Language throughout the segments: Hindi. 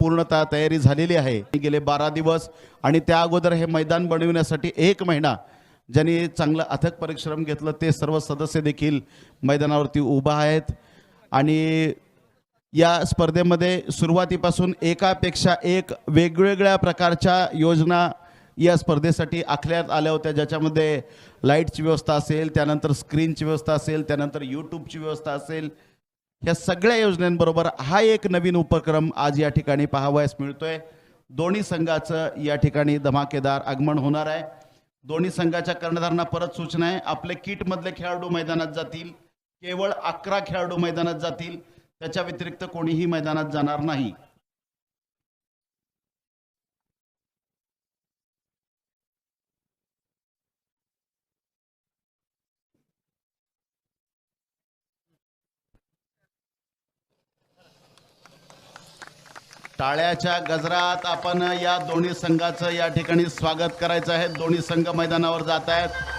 पूर्णतः तयारी झालेली आहे। गेले 12 दिवस आणि त्या अगोदर हे मैदान बनविण्यासाठी 1 महिना ज्यांनी चांगलं अथक परिश्रम घेतलं ते सर्व सदस्य देखील मैदानावरती उभा आहेत आणि या स्पर्धेमध्ये सुरुवातीपासून एकापेक्षा एक वेगवेगळ्या प्रकारच्या योजना या स्पर्धेसाठी आखण्यात आल्या होत्या, ज्याच्यामध्ये लाईटची व्यवस्था असेल, त्यानंतर स्क्रीनची व्यवस्था असेल, त्यानंतर यूट्यूबची व्यवस्था असेल। या सगळ्या योजनांबरोबर हा एक नवीन उपक्रम आज या ठिकाणी पाहावयास मिळतोय। दोन्ही संघाचं या ठिकाणी धमाकेदार आगमन होणार आहे। दोन्ही संघाच्या कर्णधारांना परत सूचना आहे, आपले किट मधले खेळाडू मैदानात जातील, केवळ 11 खेळाडू मैदानात जातील, त्याच्या व्यतिरिक्त कोणीही मैदानात जाणार नाही। टाळ्याच्या गजरात आपण या दोन्ही संघाचं या ठिकाणी स्वागत करायचं आहे। दोन्ही संघ मैदानावर जात आहेत।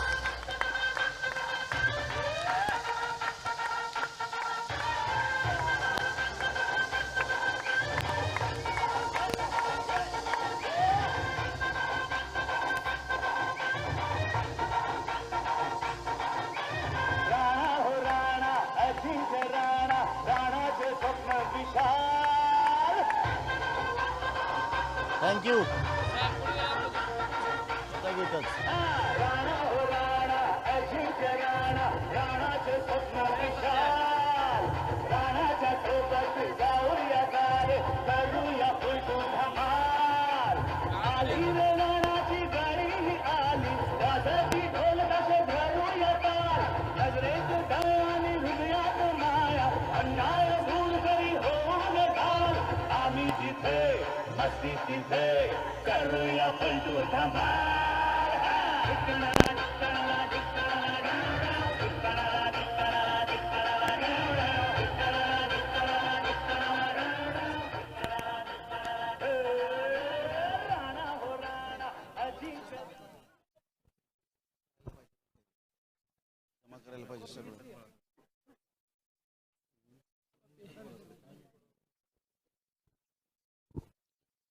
Thank you.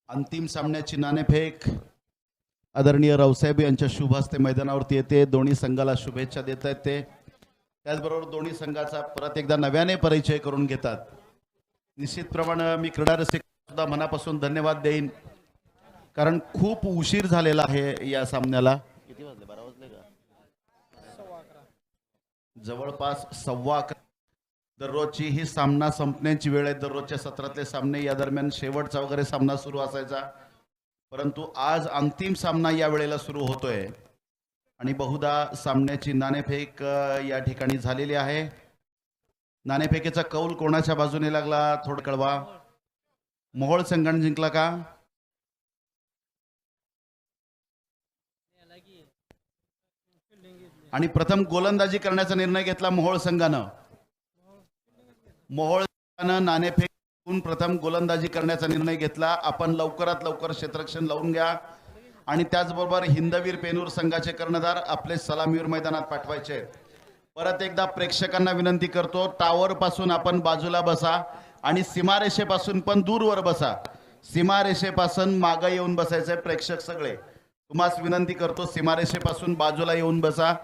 अंतिम सामन्याची नाणेफेक आदरणीय रावसाहेब यांच्या शुभ हस्ते मैदानावरती येते। दोन्ही संघाला शुभेच्छा देत आहेत ते, त्याचबरोबर दोन्ही संघाचा परत एकदा नव्याने परिचय करून घेतात। निश्चितप्रमाणे मी क्रीडा रसिक सुद्धा मनापासून धन्यवाद देईन, कारण खूप उशीर झालेला आहे या सामन्याला। किती वाजले? 12 वाजले का? जवळपास 11:15 दररोजची ही सामना संपण्याची वेळ आहे। दररोजच्या सत्रातले सामने या दरम्यान शेवटचा वगैरे सामना सुरू असायचा, परंतु आज अंतिम सामना या वेळेला सुरू होतोय आणि बहुधा सामन्याची नाणेफेक या ठिकाणी झालेली आहे। नाणेफेकीचा कौल कोणाच्या बाजूने लागला थोडं कळवा। मोहोळ संघाने जिंकला का? आणि प्रथम गोलंदाजी करण्याचा निर्णय घेतला मोहोळ संघानं। मोहोळ संघानं नाणेफेकून प्रथम गोलंदाजी करण्याचा निर्णय घेतला। आपण लवकरात लवकर क्षेत्ररक्षण लावून घ्या आणि त्याचबरोबर हिंदवीर पेनूर संघाचे कर्णधार आपले सलामीवर मैदानात पाठवायचे। परत एकदा प्रेक्षकांना विनंती करतो, टावर पासून आपण बाजूला बसा आणि सीमारेषेपासून पण दूरवर बसा। सीमारेषेपासून मागे येऊन बसायचे प्रेक्षक सगळे, तुम्हाला विनंती करतो सीमारेषेपासून बाजूला येऊन बसा।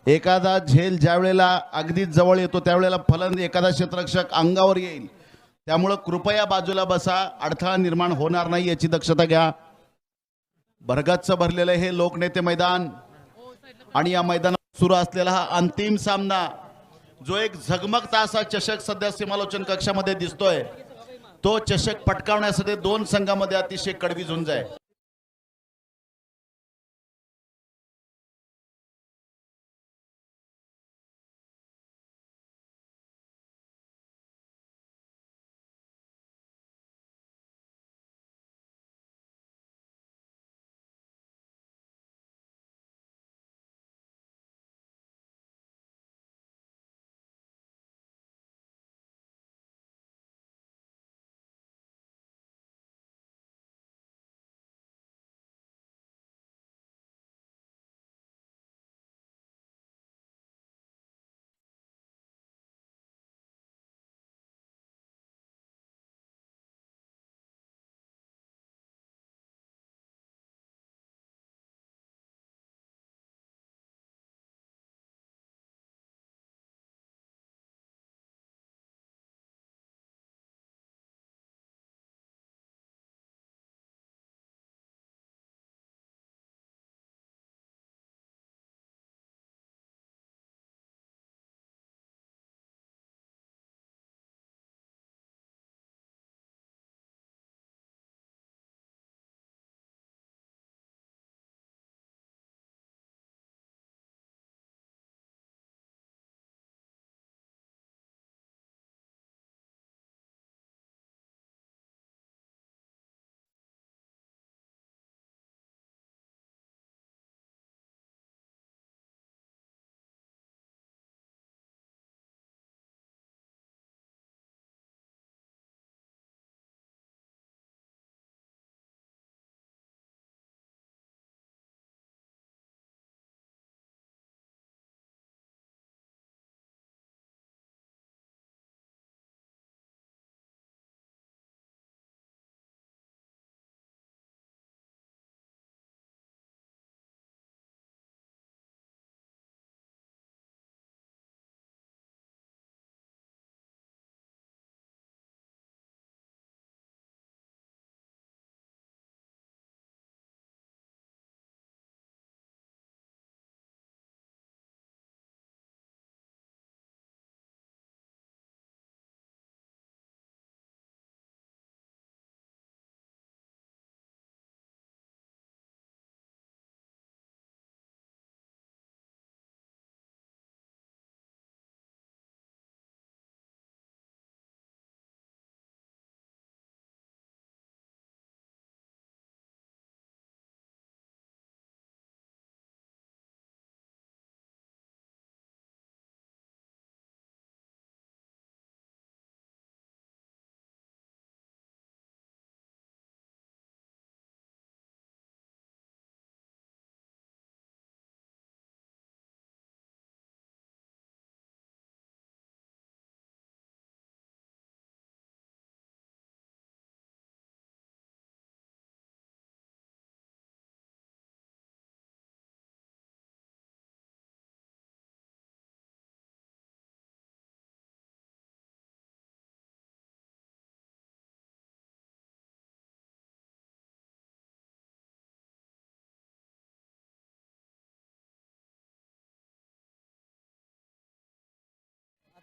एखादा झेल ज्या वेळेला अगदी जवळ येतो त्यावेळेला फलंदाज एखादा क्षेत्ररक्षक अंगावर येईल, त्यामुळे कृपया बाजूला बसा, अडथळा निर्माण होणार नाही याची दक्षता घ्या। भरगच्च भरलेलं हे लोकनेते मैदान आणि या मैदानात सुरू असलेला हा अंतिम सामना, जो एक झगमगता असा चषक सध्या सीमालोचन कक्षामध्ये दिसतोय, तो चषक पटकावण्यासाठी दोन संघांमध्ये अतिशय कडवी झुंज आहे।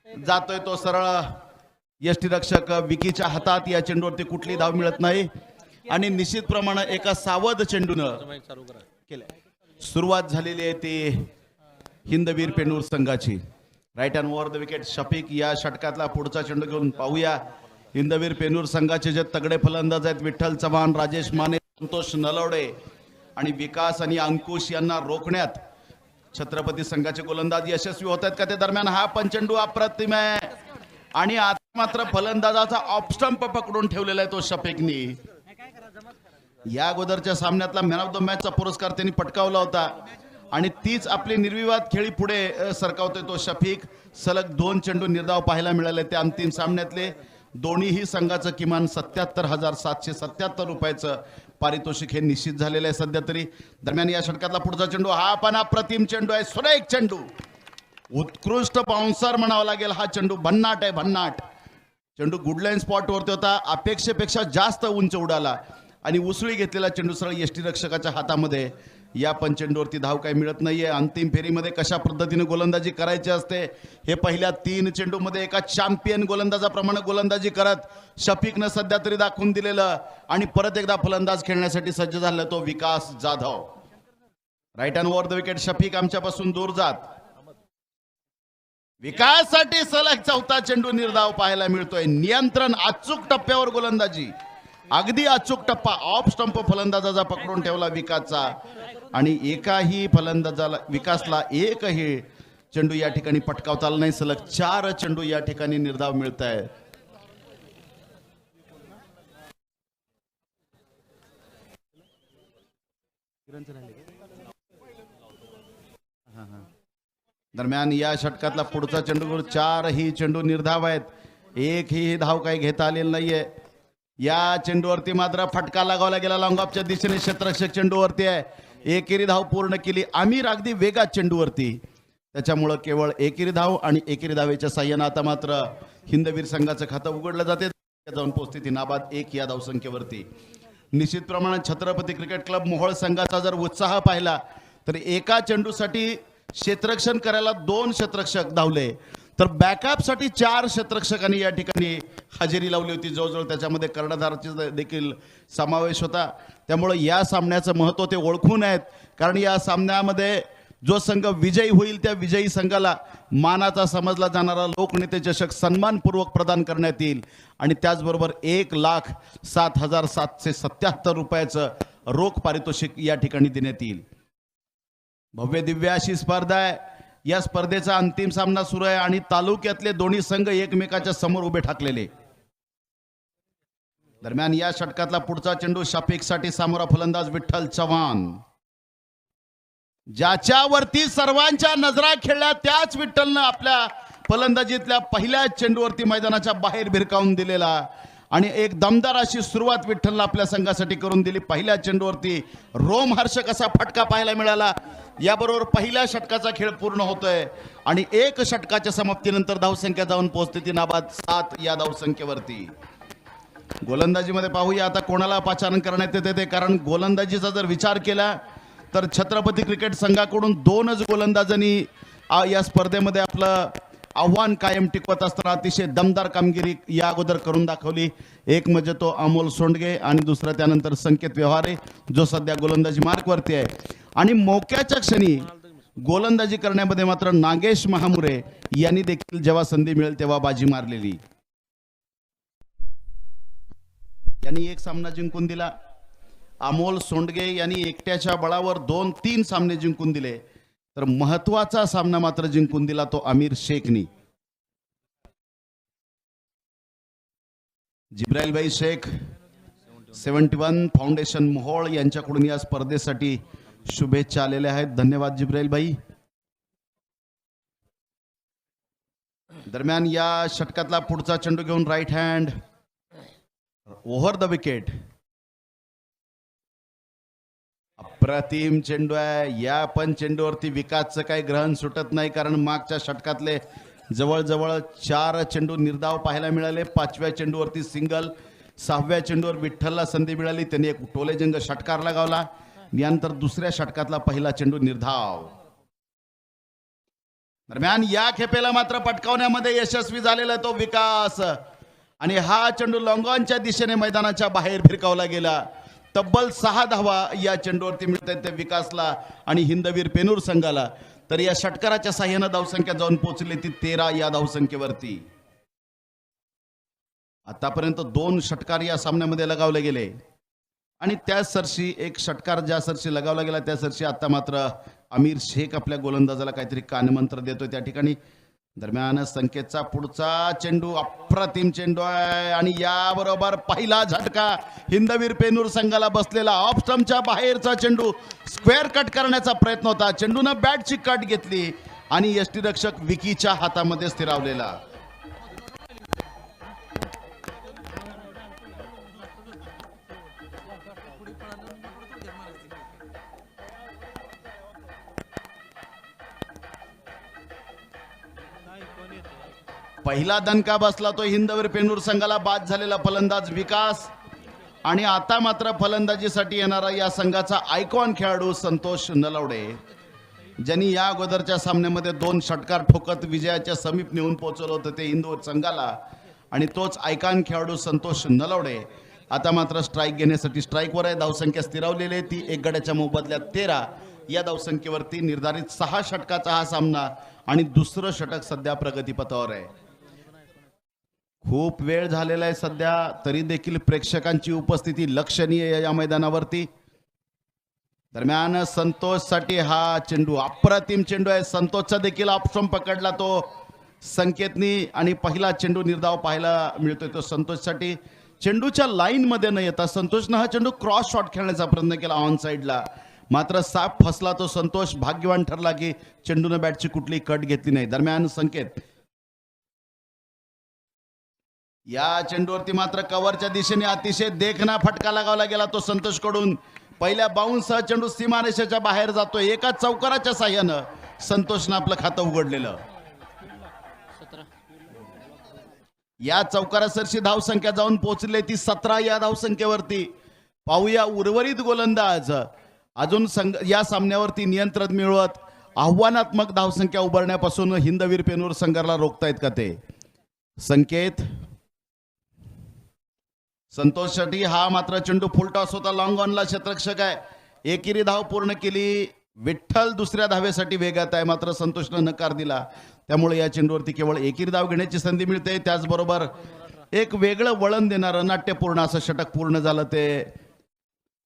जातोय तो सरळ यष्टीरक्षक विकीच्या हातात. या चेंडूवरती कुठली धाव मिळत नाही आणि निश्चितप्रमाणे एका सावध चेंडूनं सुरुवात झालेली आहे ती हिंदवीर पेनूर संघाची. Right hand over the wicket Shafiq या षटकातला पुढचा चेंडू घेऊन पाहूया. हिंदवीर पेनूर संघाचे जे तगडे फलंदाज आहेत विठ्ठल चव्हाण, राजेश माने, संतोष नलवडे आणि विकास आणि अंकुश यांना रोखण्यात छत्रपती संघाचे गोलंदाज यशस्वी होत आहेत का ते. दरम्यान हा पंचेंडू अप्रतिम आहे आणि आता मात्र फलंदाजाचा ऑफ स्टंप पकडून ठेवलेला आहे तो शफीकनी. या अगोदरच्या सामन्यातला मॅन ऑफ द मॅचचा पुरस्कार त्यांनी पटकावला होता आणि तीच आपली निर्विवाद खेळी पुढे सरकावतोय तो शफीक. सलग 2 चेंडू निर्धाव पाहायला मिळाले त्या अंतिम सामन्यातले. दोन्हीही संघाचं किमान 77,777 रुपयाचं पारितोषिक हे निश्चित झालेलं आहे सध्या तरी. दरम्यान या षटकातला पुढचा चेंडू हा पण अप्रतिम चेंडू आहे. सुरेख चेंडू, उत्कृष्ट बाउन्सर म्हणावा लागेल हा चेंडू. भन्नाट आहे, भन्नाट चेंडू. गुडलाईन स्पॉट वरती होता, अपेक्षेपेक्षा जास्त उंच उडाला आणि उसळी घेतलेला चेंडू सरळ यष्टीरक्षकाच्या हातामध्ये. या पंचेंडूवरती धाव काही मिळत नाहीये. अंतिम फेरीमध्ये कशा पद्धतीने गोलंदाजी करायची असते हे पहिल्या 3 चेंडूमध्ये एका चॅम्पियन गोलंदाजाप्रमाणे गोलंदाजी करत शफीकनं सध्या तरी दाखवून दिलेलं. आणि परत एकदा फलंदाज खेळण्यासाठी सज्ज झाला तो Vikas Jadhav. Right hand over the wicket Shafiq आमच्यापासून दूर जात. विकाससाठी सलग 4था चेंडू निर्धाव पाहायला मिळतोय. नियंत्रण, अचूक टप्प्यावर गोलंदाजी, अगदी अचूक टप्पा. ऑफ स्टंप फलंदाजाचा पकडून ठेवला विकासचा आणि एकाही फलंदाजाला विकासला एकही चेंडू या ठिकाणी पटकावता आला नाही. सलग 4 चेंडू या ठिकाणी निर्धाव मिळत आहे. दरम्यान या षटकातला पुढचा चेंडू 4ही चेंडू निर्धाव आहेत. एकही धाव काही घेता आलेली नाहीये. या चेंडूवरती मात्र फटका लगावला गेला लॉंगऑफच्या दिशेने. क्षेत्ररक्षक चेंडूवरती आहे. एकेरी धाव पूर्ण केली आमिर अगदी वेगात चेंडूवरती. त्याच्यामुळं केवळ एकेरी धाव आणि एकेरी धावेच्या साह्यानं आता मात्र हिंदवीर संघाचं खातं उघडलं जाते. जाऊन पोहोचते ती नाबाद 1 या धावसंख्येवरती. निश्चित प्रमाणात छत्रपती क्रिकेट क्लब मोहोळ संघाचा जर उत्साह पाहिला तर एका चेंडूसाठी क्षेत्ररक्षण करायला 2 क्षेत्ररक्षक धावले तर बॅकअपसाठी 4 क्षेत्ररक्षकांनी या ठिकाणी हजेरी लावली होती. जवळजवळ त्याच्यामध्ये कर्णधाराचा देखील समावेश होता. त्यामुळे या सामन्याचं महत्त्व ते ओळखून आहेत. कारण या सामन्यामध्ये जो संघ विजयी होईल त्या विजयी संघाला मानाचा समजला जाणारा लोकनेते चषक सन्मानपूर्वक प्रदान करण्यात येईल आणि त्याचबरोबर 1,07,777 रुपयाचं रोख पारितोषिक या ठिकाणी देण्यात येईल. भव्य दिव्य अशी स्पर्धा आहे. या स्पर्धेचा अंतिम सामना सुरू आहे आणि तालुक्यातले दोन्ही संघ एकमेकाच्या समोर उभे ठाकलेले. दरम्यान या षटकातला पुढचा चेंडू शफीकसाठी सामोरा फलंदाज विठ्ठल चव्हाण. ज्याच्यावरती सर्वांच्या नजरा खेळल्या त्याच विठ्ठलनं आपल्या फलंदाजीतल्या पहिल्या चेंडूवरती मैदानाच्या बाहेर भिरकावून दिलेला आणि एक दमदार अशी सुरुवात विठ्ठलनं आपल्या संघासाठी करून दिली. पहिल्या चेंडूवरती रोमहर्षक असा फटका पाहायला मिळाला. याबरोबर पहिल्या षटकाचा खेळ पूर्ण होतोय आणि 1 षटकाच्या समाप्तीनंतर धावसंख्या जाऊन पोहोचते ती नाबाद 7 या धावसंख्येवरती. गोलंदाजीमध्ये पाहूया आता कोणाला पाचारण करण्यात येते ते. कारण गोलंदाजीचा जर विचार केला तर छत्रपती क्रिकेट संघाकडून 2च गोलंदाजांनी या स्पर्धेमध्ये आपलं आव्हान कायम टिकवत असताना अतिशय दमदार कामगिरी या अगोदर करून दाखवली. एक म्हणजे तो अमोल सोंडगे आणि दुसरा त्यानंतर संकेत व्यवहारे जो सध्या गोलंदाजी मार्कवरती आहे. आणि मोक्याच्या क्षणी गोलंदाजी करण्यामध्ये मात्र नागेश महामुरे यांनी देखील जेव्हा संधी मिळेल तेव्हा बाजी मारलेली. यांनी 1 सामना जिंकून दिला. अमोल सोंडगे यांनी एकट्याच्या बळावर 2-3 सामने जिंकून दिले तर महत्वाचा सामना मात्र जिंकून दिला तो आमिर शेखनी. जिब्राईल भाई शेख 71 फाउंडेशन मोहोळ यांच्याकडून या स्पर्धेसाठी शुभेच्छा आलेल्या आहेत. धन्यवाद जिब्राईल भाई. दरम्यान या षटकातला पुढचा चेंडू घेऊन right hand over the wicket. अप्रतिम चेंडू आहे. या पण चेंडूवरती विकासचं काही ग्रहण सुटत नाही कारण मागच्या षटकातले जवळजवळ 4 चेंडू निर्धाव पाहायला मिळाले. 5व्या चेंडूवरती सिंगल, 6व्या चेंडूवर विठ्ठलला संधी मिळाली, त्यांनी एक टोलेजंग षटकार लगावला. यानंतर दुसऱ्या षटकातला पहिला चेंडू निर्धाव. दरम्यान या खेपेला मात्र पटकावण्यामध्ये यशस्वी झालेला तो विकास आणि हा चेंडू लॉंगॉनच्या दिशेने मैदानाच्या बाहेर भिरकावला गेला. तब्बल 6 धावा या चेंडूवरती मिळतात त्या विकासला आणि हिंदवीर पेनूर संघाला. तर या षटकाराच्या साह्यानं धावसंख्या जाऊन पोहोचली ती 13 या धावसंख्येवरती. आतापर्यंत 2 षटकार या सामन्यामध्ये लगावले गेले आणि त्याच सरशी एक षटकार ज्या सरशी लगावला गेला त्या सरशी आता मात्र आमिर शेख आपल्या गोलंदाजाला काहीतरी कानमंत्र देतोय त्या ठिकाणी. दरम्यान संकेतचा पुढचा चेंडू अप्रतिम चेंडू आहे आणि याबरोबर पहिला झटका हिंदवीर पेनूर संघाला बसलेला. ऑफ स्टंपच्या बाहेरचा चेंडू स्क्वेअर कट करण्याचा प्रयत्न होता. चेंडूनं बॅटची कट घेतली आणि यष्टीरक्षक विकीच्या हातामध्ये स्थिरावलेला. पहिला दणका बसला तो हिंदवीर पेनूर संघाला. बाद झालेला फलंदाज विकास आणि आता मात्र फलंदाजीसाठी येणारा या संघाचा आयकॉन खेळाडू संतोष नलवडे, ज्यांनी या अगोदरच्या सामन्यामध्ये 2 षटकार ठोकत विजयाच्या समीप नेऊन पोहोचवलं होतं ते हिंदवीर संघाला. आणि तोच आयकॉन खेळाडू संतोष नलवडे आता मात्र स्ट्राईक घेण्यासाठी स्ट्राईकवर आहे. धावसंख्या स्थिरावलेली आहे ती 1 गड्याच्या मोबदल्यात 13 या धावसंख्येवरती. निर्धारित 6 षटकाचा हा सामना आणि दुसरं षटक सध्या प्रगतीपथावर आहे. खूप वेळ झालेला आहे सध्या, तरी देखील प्रेक्षकांची उपस्थिती लक्षणीय आहे या मैदानावरती. दरम्यान संतोषसाठी हा चेंडू अप्रतिम चेंडू आहे. संतोषचा देखील ऑप्शन पकडला तो संकेतनी आणि पहिला चेंडू निर्धाव पाहायला मिळतोय तो संतोषसाठी. चेंडूच्या लाईन मध्ये न येता संतोषनं हा चेंडू क्रॉस शॉट खेळण्याचा प्रयत्न केला ऑन साईडला, मात्र साफ फसला तो संतोष. भाग्यवान ठरला की चेंडूनं बॅटची कुठली कट घेतली नाही. दरम्यान संकेत या चेंडूवरती मात्र कव्हरच्या दिशेने अतिशय देखणा फटका लगावला गेला तो संतोष कडून. पहिल्या बाउन्ससह चेंडू सीमारेषेच्या बाहेर जातोय. एका चौकाराच्या साह्यानं संतोषनं आपलं खातं उघडलेलं. या चौकारासरशी धावसंख्या जाऊन पोहोचली ती 17 या धावसंख्येवरती. पाहूया उर्वरित गोलंदाज अजून या सामन्यावरती नियंत्रण मिळवत आव्हानात्मक धावसंख्या उभारण्यापासून हिंदवीर पेनूर संघाला रोखतायत का ते. संकेत संतोषसाठी हा मात्र चेंडू फुल टॉस होता. लॉंग ऑनला क्षेत्ररक्षक आहे. एकेरी धाव पूर्ण केली. विठ्ठल दुसऱ्या धावेसाठी वेगात आहे, मात्र संतोषनं नकार दिला. त्यामुळे या चेंडूवरती केवळ एकेरी धाव घेण्याची संधी मिळते. त्याचबरोबर एक वेगळं वळण देणारं नाट्यपूर्ण असं षटक पूर्ण झालं ते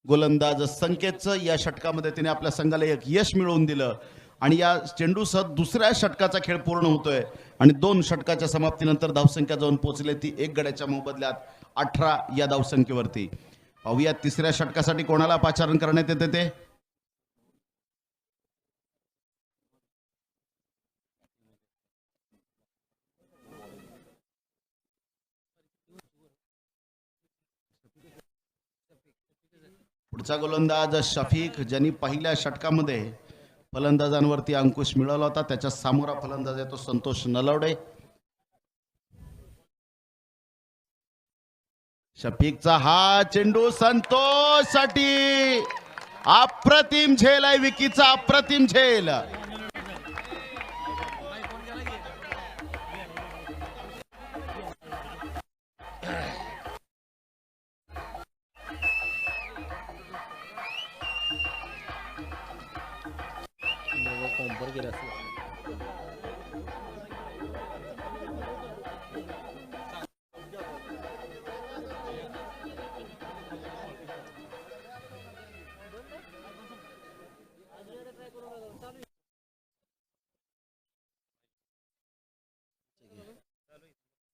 गोलंदाज संकेतचं. या षटकामध्ये तिने आपल्या संघाला एक यश मिळवून दिलं आणि या चेंडूसह दुसऱ्या षटकाचा खेळ पूर्ण होतोय आणि 2 षटकाच्या समाप्तीनंतर धावसंख्या जाऊन पोहोचली ती 1 गड्याच्या मोबदल्यात 18 या धावसंख्येवरती. पाहूया तिसऱ्या षटकासाठी कोणाला पाचारण करण्यात येते ते. पुढचा गोलंदाज शफीक, ज्यांनी पहिल्या षटकामध्ये फलंदाजांवरती अंकुश मिळवला होता. त्याच्या सामोरा फलंदाज आहे तो संतोष नलवडे. शफीकचा हा चेंडू संतोष साठी अप्रतिम झेल आहे. विकीचा अप्रतिम झेल.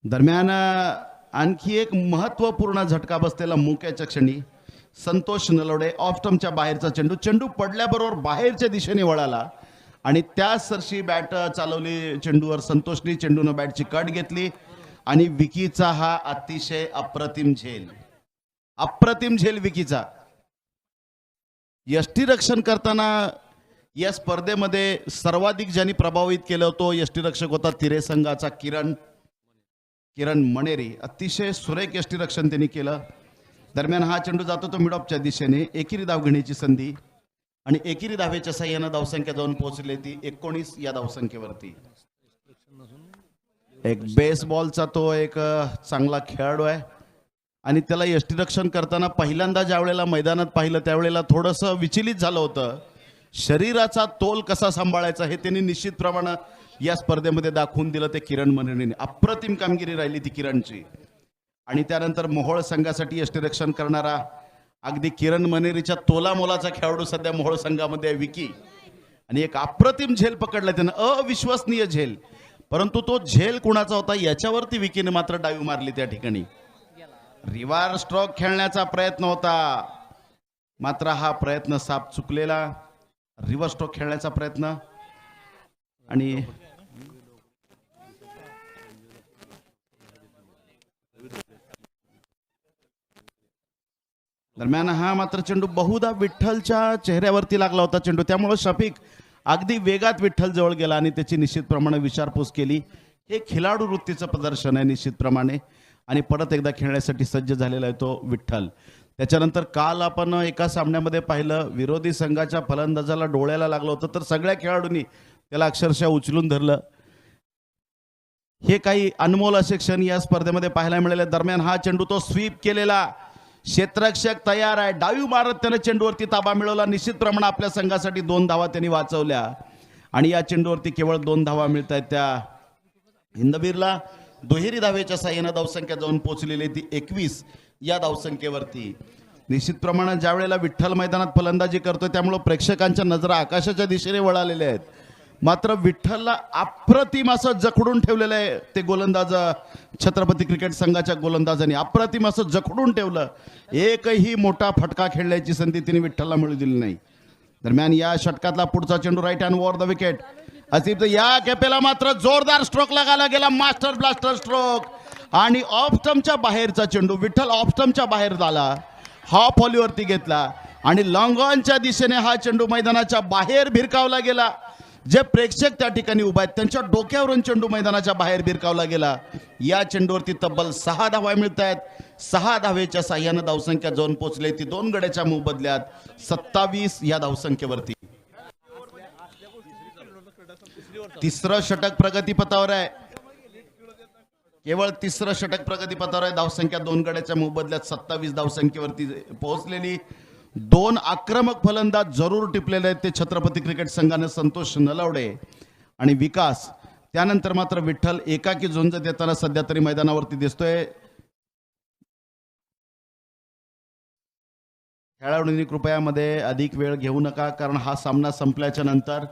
दरम्यान आणखी एक महत्वपूर्ण झटका बसलेला मुक्याच्या क्षणी संतोष नलवडे. ऑफ स्टंपच्या बाहेरचा चेंडू, चेंडू पडल्याबरोबर बाहेरच्या दिशेने वळाला आणि त्याच सरशी बॅट चालवली चेंडूवर संतोषने. चेंडूनं बॅटची कट घेतली आणि विकीचा हा अतिशय अप्रतिम झेल. अप्रतिम झेल विकीचा. यष्टीरक्षण करताना या स्पर्धेमध्ये सर्वाधिक ज्यांनी प्रभावित केलं होतं यष्टीरक्षक होता तिरे संघाचा किरण मणेरी. अतिशय सुरेख यष्टीरक्षण त्यांनी केलं. दरम्यान हा चेंडू जातो तो मिडऑफच्या दिशेने. एकेरी धाव घेण्याची संधी आणि एकेरी धावेच्या साह्यानं धावसंख्या जाऊन पोहोचली ती 19 या धावसंख्येवरती. एक बेसबॉलचा तो एक चांगला खेळाडू आहे आणि त्याला यष्टिरक्षण करताना पहिल्यांदा ज्या वेळेला मैदानात पाहिलं त्यावेळेला थोडंसं विचलित झालं होतं. शरीराचा तोल कसा सांभाळायचा हे त्यांनी निश्चितप्रमाणे या स्पर्धेमध्ये दाखवून दिलं. ते किरण मनेरीने अप्रतिम कामगिरी राहिली ती किरणची. आणि त्यानंतर मोहोळ संघासाठी यष्टिरक्षण करणारा अगदी किरण मनेरीच्या तोलामोलाचा खेळाडू सध्या मोहोळ संघामध्ये आहे विकी. आणि एक अप्रतिम झेल पकडला त्यानं, अविश्वसनीय झेल. परंतु तो झेल कुणाचा होता याच्यावरती विकीने मात्र डाईव्ह मारली त्या ठिकाणी. रिव्हर्स स्ट्रोक खेळण्याचा प्रयत्न होता मात्र हा प्रयत्न साफ चुकलेला. रिव्हर्स स्ट्रोक खेळण्याचा प्रयत्न आणि दरम्यान हा मात्र चेंडू बहुधा विठ्ठलच्या चेहऱ्यावरती लागला होता चेंडू. त्यामुळे शफिक अगदी वेगात विठ्ठल जवळ गेला आणि त्याची निश्चितप्रमाणे विचारपूस केली. हे खिलाडू वृत्तीचं प्रदर्शन आहे निश्चितप्रमाणे. आणि परत एकदा खेळण्यासाठी सज्ज झालेला आहे तो विठ्ठल. त्याच्यानंतर काल आपण एका सामन्यामध्ये पाहिलं विरोधी संघाच्या फलंदाजाला डोळ्याला लागलं होतं तर सगळ्या खेळाडूंनी त्याला अक्षरशः उचलून धरलं. हे काही अनमोल असे क्षण या स्पर्धेमध्ये पाहायला मिळाले. दरम्यान हा चेंडू तो स्वीप केलेला क्षेत्ररक्षक तयार आहे. डाईव्ह मारत त्याने चेंडूवरती ताबा मिळवला. निश्चितप्रमाणे आपल्या संघासाठी 2 धावा त्यांनी वाचवल्या आणि या चेंडूवरती केवळ 2 धावा मिळत आहेत. त्या हिंदवीरला दुहेरी धावेच्या साह्याने धावसंख्या जाऊन पोहोचलेली ती 21 या धावसंख्येवरती. निश्चितप्रमाणे ज्या वेळेला विठ्ठल मैदानात फलंदाजी करतोय त्यामुळे प्रेक्षकांच्या नजरा आकाशाच्या दिशेने वळालेल्या आहेत. मात्र विठ्ठलला अप्रतिम असं जखडून ठेवलेलं आहे ते गोलंदाज. छत्रपती क्रिकेट संघाच्या गोलंदाजांनी अप्रतिम असं जखडून ठेवलं. एकही मोठा फटका खेळण्याची संधी तिने विठ्ठलला मिळू दिली नाही. दरम्यान या षटकातला पुढचा चेंडू right hand over the wicket. Asif या खेपेला मात्र जोरदार स्ट्रोक लगायला गेला. मास्टर ब्लास्टर स्ट्रोक आणि ऑफ स्टंपच्या बाहेरचा चेंडू. विठ्ठल ऑफ स्टंपच्या बाहेर झाला. हॉप हॉलीवरती घेतला आणि लॉंग ऑनच्या दिशेने हा चेंडू मैदानाच्या बाहेर भिरकावला गेला. जे प्रेक्षक त्या ठिकाणी उभा आहेत त्यांच्या डोक्यावरून चेंडू मैदानाच्या बाहेर भिरकावला गेला. या चेंडूवरती तब्बल 6 धावा मिळत आहेत. 6 धावेच्या साह्यानं धावसंख्या जाऊन पोहोचली ती 2 गड्याच्या मोबदल्यात 27 या धावसंख्येवरती. तिसरं षटक प्रगतीपथावर आहे. केवळ तिसरं षटक प्रगतीपथावर आहे. धावसंख्या 2 गड्याच्या मोबदल्यात 27 धावसंख्येवरती पोहोचलेली. 2 आक्रमक फलंदाज जरूर टिपलेले आहेत ते छत्रपती क्रिकेट संघाने संतोष नलवडे आणि विकास. त्यानंतर मात्र विठ्ठल एकाकी झुंज देताना सध्या तरी मैदानावरती दिसतोय. खेळाडूंनी कृपया मध्ये अधिक वेळ घेऊ नका कारण हा सामना संपल्याच्या नंतर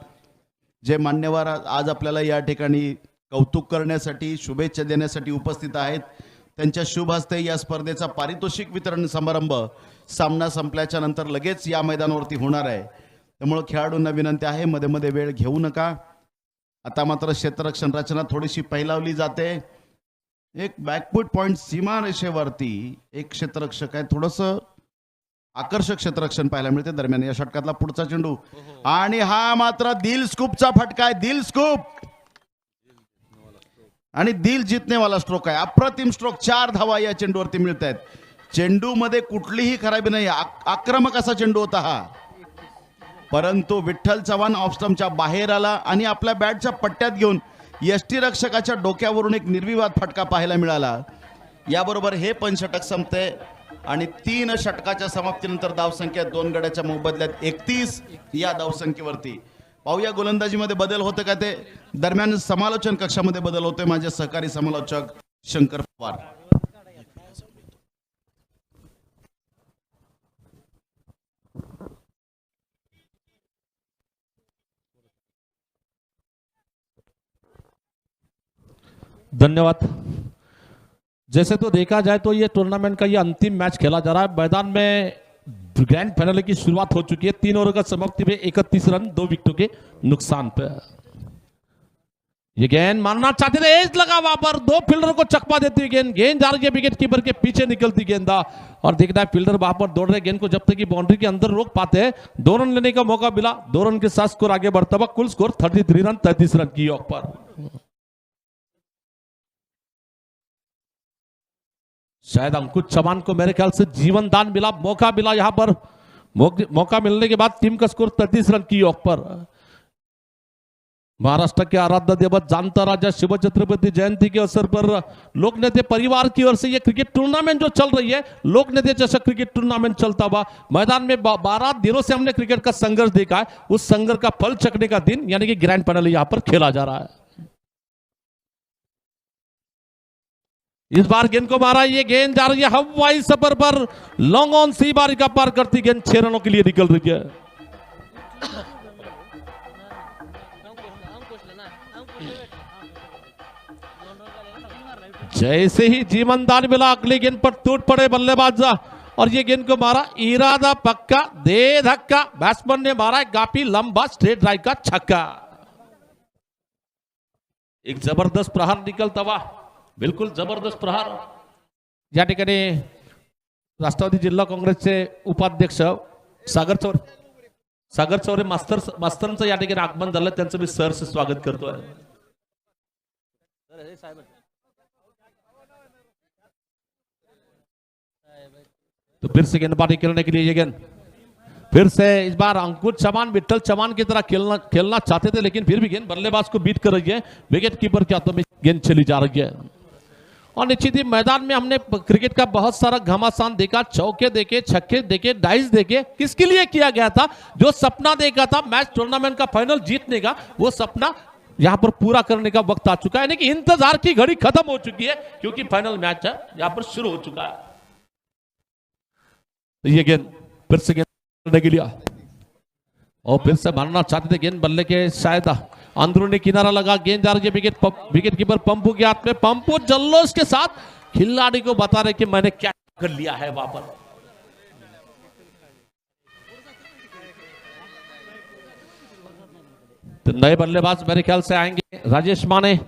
जे मान्यवर आज आपल्याला या ठिकाणी कौतुक करण्यासाठी शुभेच्छा देण्यासाठी उपस्थित आहेत त्यांच्या शुभ हस्ते या स्पर्धेचा पारितोषिक वितरण समारंभ सामना संपल्याच्या नंतर लगेच या मैदानावरती होणार आहे. त्यामुळे खेळाडूंना विनंती आहे मध्ये मध्ये वेळ घेऊ नका. आता मात्र क्षेत्ररक्षण रचना थोडीशी पैलावली जाते. एक बॅकफूट पॉइंट सीमारेषेवरती एक क्षेत्ररक्षक आहे. थोडंसं आकर्षक क्षेत्ररक्षण पाहायला मिळते. दरम्यान या षटकातला पुढचा चेंडू आणि हा मात्र दिल स्कूपचा फटका आहे. दिल स्कूप आणि दिल जितनेवाला स्ट्रोक आहे. अप्रतिम स्ट्रोक. 4 धावा या चेंडूवरती मिळत आहेत. चेंडू मध्ये कुठलीही खराबी नाही. आक्रमक असा चेंडू होता हा. परंतु विठ्ठल चव्हाण ऑफ स्टंपच्या बाहेर आला आणि आपल्या बॅटच्या पट्ट्यात घेऊन यष्टिरक्षकाच्या डोक्यावरून एक निर्विवाद फटका पाहायला मिळाला. याबरोबर हे पंचषटक संपते आणि 3 षटकाच्या समाप्तीनंतर धावसंख्या 2 गड्याच्या मोबदल्यात 31 या धावसंख्येवरती. पाहूया गोलंदाजीमध्ये बदल होतं का ते. दरम्यान समालोचन कक्षामध्ये बदल होतोय. माझे सहकारी समालोचक शंकर पवार. धन्यवाद। जैसे तो देखा जाए तो ये टूर्नामेंट का ये अंतिम मैच खेला जा रहा है। मैदान में ग्रैंड फाइनल की शुरुआत हो चुकी है। 3 ओवर का समाप्ति में 31 रन 2 विकेटों के नुकसान पे। ये गेंद मारना चाहते थे, एज लगा वहां पर, 2 फील्डर को चकमा देती गेंद, गेंद जा रही है विकेट कीपर के पीछे निकलती गेंदा और देखना है फील्डर वहां पर दौड़ रहे गेंद को जब तक की बाउंड्री के अंदर रोक पाते हैं 2 रन लेने का मौका मिला। 2 रन के साथ स्कोर आगे बढ़ता हुआ, कुल स्कोर 33 रन 33 रन की औक पर। शायद अंकुश चौहान को मेरे ख्याल से जीवन दान मिला, मौका मिला यहां पर। मौका मिलने के बाद टीम का स्कोर 33 रन की औक पर। महाराष्ट्र के आराध्य देवत जानता राजा शिव छत्रपति जयंती के अवसर पर लोक नेते परिवार की ओर से ये क्रिकेट टूर्नामेंट जो चल रही है, लोक नेते चषक क्रिकेट टूर्नामेंट चलता हुआ मैदान में 12 दिनों से हमने क्रिकेट का संघर्ष देखा है। उस संघर्ष का फल चखने का दिन यानी कि ग्रैंड फाइनल यहां पर खेला जा रहा है। इस बार गेंद को मारा, ये गेंद जा रही है हवाई सफर पर, लॉन्ग ऑन सी बारी का पार करती गेंद 6 रनों के लिए निकल रही है। जैसे ही जीवनदान मिला अगली गेंद पर टूट पड़े बल्लेबाज और ये गेंद को मारा, इरादा पक्का, दे धक्का, बैट्समैन ने मारा एक काफी लंबा स्ट्रेट ड्राइव का छक्का। एक जबरदस्त प्रहार निकलता हुआ, बिल्कुल जबरदस्त प्रहार या ठिकाणी राष्ट्रवादी जिल्हा काँग्रेसचे उपाध्यक्ष सागर चौरे मास्तरांचं या ठिकाणी आगमन झालं, त्यांचं मी सहर्ष स्वागत करतोय। तो फिर से गेंदबाजी खेलने के लिए ये गेंद फिर से इस बार अंकुर चौहान विठल चौहान की तरह खेलना चाहते थे, लेकिन फिर भी गेंद बल्लेबाज को बीट कर रही है। विकेट कीपर के हाथों में गेंद चली जा रही है और निश्चित ही मैदान में हमने क्रिकेट का बहुत सारा घमासान देखा, चौके देखे, छक्के देखे, डाइस देखे। किसके लिए किया गया था? जो सपना देखा था मैच टूर्नामेंट का फाइनल जीतने का, वो सपना यहां पर पूरा करने का वक्त आ चुका है। यानी कि इंतजार की घड़ी खत्म हो चुकी है क्योंकि फाइनल मैच यहां पर शुरू हो चुका है। तो ये गेंद फिर से गेंद करने के लिए और फिर से मारना चाहते थे, गेंद बल्ले के शायद अंदरूनी किनारा लगा, गेंद जा रही है विकेट कीपर पंपू के हाथ में। पंपू जल्लोष के साथ खिलाड़ी को बता रहे कि मैंने क्या कर लिया है वहां पर। तो नए बल्लेबाज मेरे ख्याल से आएंगे राजेश माने।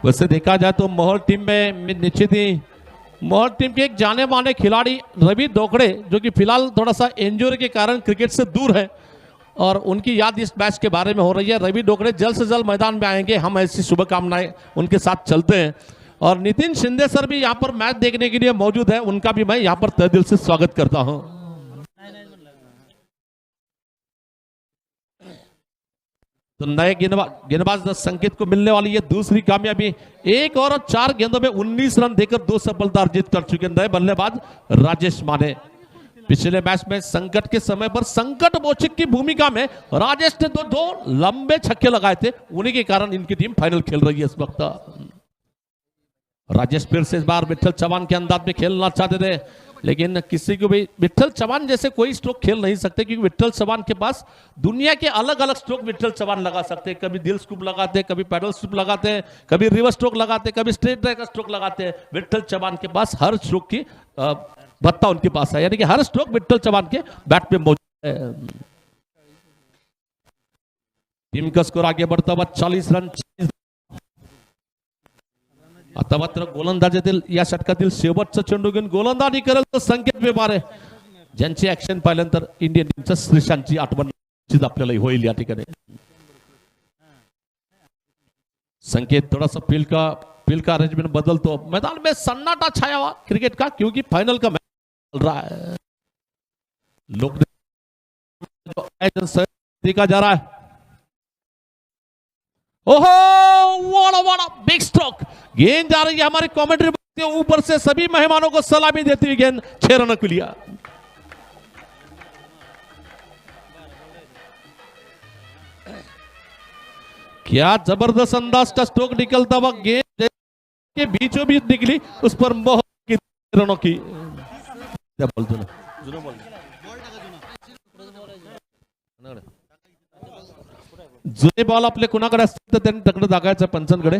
वैसे देखा जाए तो मोहर टीम में निश्चित ही मोहर टीम के एक जाने माने खिलाड़ी रवि डोकड़े, जो कि फिलहाल थोड़ा सा इंजरी के कारण क्रिकेट से दूर है और उनकी याद इस मैच के बारे में हो रही है। रवि डोकड़े जल्द से जल्द मैदान में आएंगे, हम ऐसी शुभकामनाएं उनके साथ चलते हैं। और नितिन शिंदे सर भी यहाँ पर मैच देखने के लिए मौजूद है, उनका भी मैं यहाँ पर तहे दिल से स्वागत करता हूँ। तो नए गेंदबाज संकेत को मिलने वाली है दूसरी कामयाबी। 1 ओवर और 4 गेंदों में 19 रन देकर 2 सफलता अर्जित कर चुके नए बल्लेबाज राजेश माने। पिछले मैच में संकट के समय पर संकट मोचक की भूमिका में राजेश ने दो लंबे छक्के लगाए थे, उन्हीं के कारण इनकी टीम फाइनल खेल रही है इस वक्त। राजेश फिर से इस बार विठल चौहान के अंदाज में खेलना चाहते थे, लेकिन किसी को भी विठल चौहान जैसे कोई स्ट्रोक खेल नहीं सकते, क्योंकि विठल चौहान के पास दुनिया के अलग अलग स्ट्रोक विठल चौहान लगा सकते हैं। कभी दिल स्कूप लगाते हैं, कभी पैडल स्कूप लगाते हैं, कभी रिवर्स स्ट्रोक लगाते हैं, कभी स्ट्रेट ड्राइव का स्ट्रोक लगाते हैं। विठल चौहान के पास हर स्ट्रोक की भत्ता उनके पास है, यानी कि हर स्ट्रोक विठल चौहान के बैट पे मौजूद है। टीम का स्कोर आगे बढ़ता हुआ 40 रन। आता मात्र गोलंदाजीतील या षटकातील शेवटचा चेंडू घेऊन गोलंदाजी करेल तर संकेत व्यवहारे, ज्यांची ऍक्शन पाहिल्यानंतर इंडियन टीमच्या श्रीशांतची आठवण आपल्याला होईल। या ठिकाणी संकेत थोड़ा सा फील्ड का अरेंजमेंट बदलतो, मैदान में सन्नाटा छाया हुआ क्रिकेट का, क्योंकि फाइनल का मैच चल रहा है। लोग देखा जा रहा है। ओहो वाड़ा बिग स्ट्रोक, गेंद जा रही है हमारे कमेंट्री के ऊपर से, सभी मेहमानों को सलामी देती हुई गेंद 6 रनों के लिए। क्या जबरदस्त अंदाज का स्ट्रोक निकलता हुआ, गेंद के बीचों बीच निकली, उस पर मोहर की रनों की। क्या बोलते ना जुने बॉल आपले कुणाकडे असतील तर त्यांनी तकडे दागायचं पंचांकडे।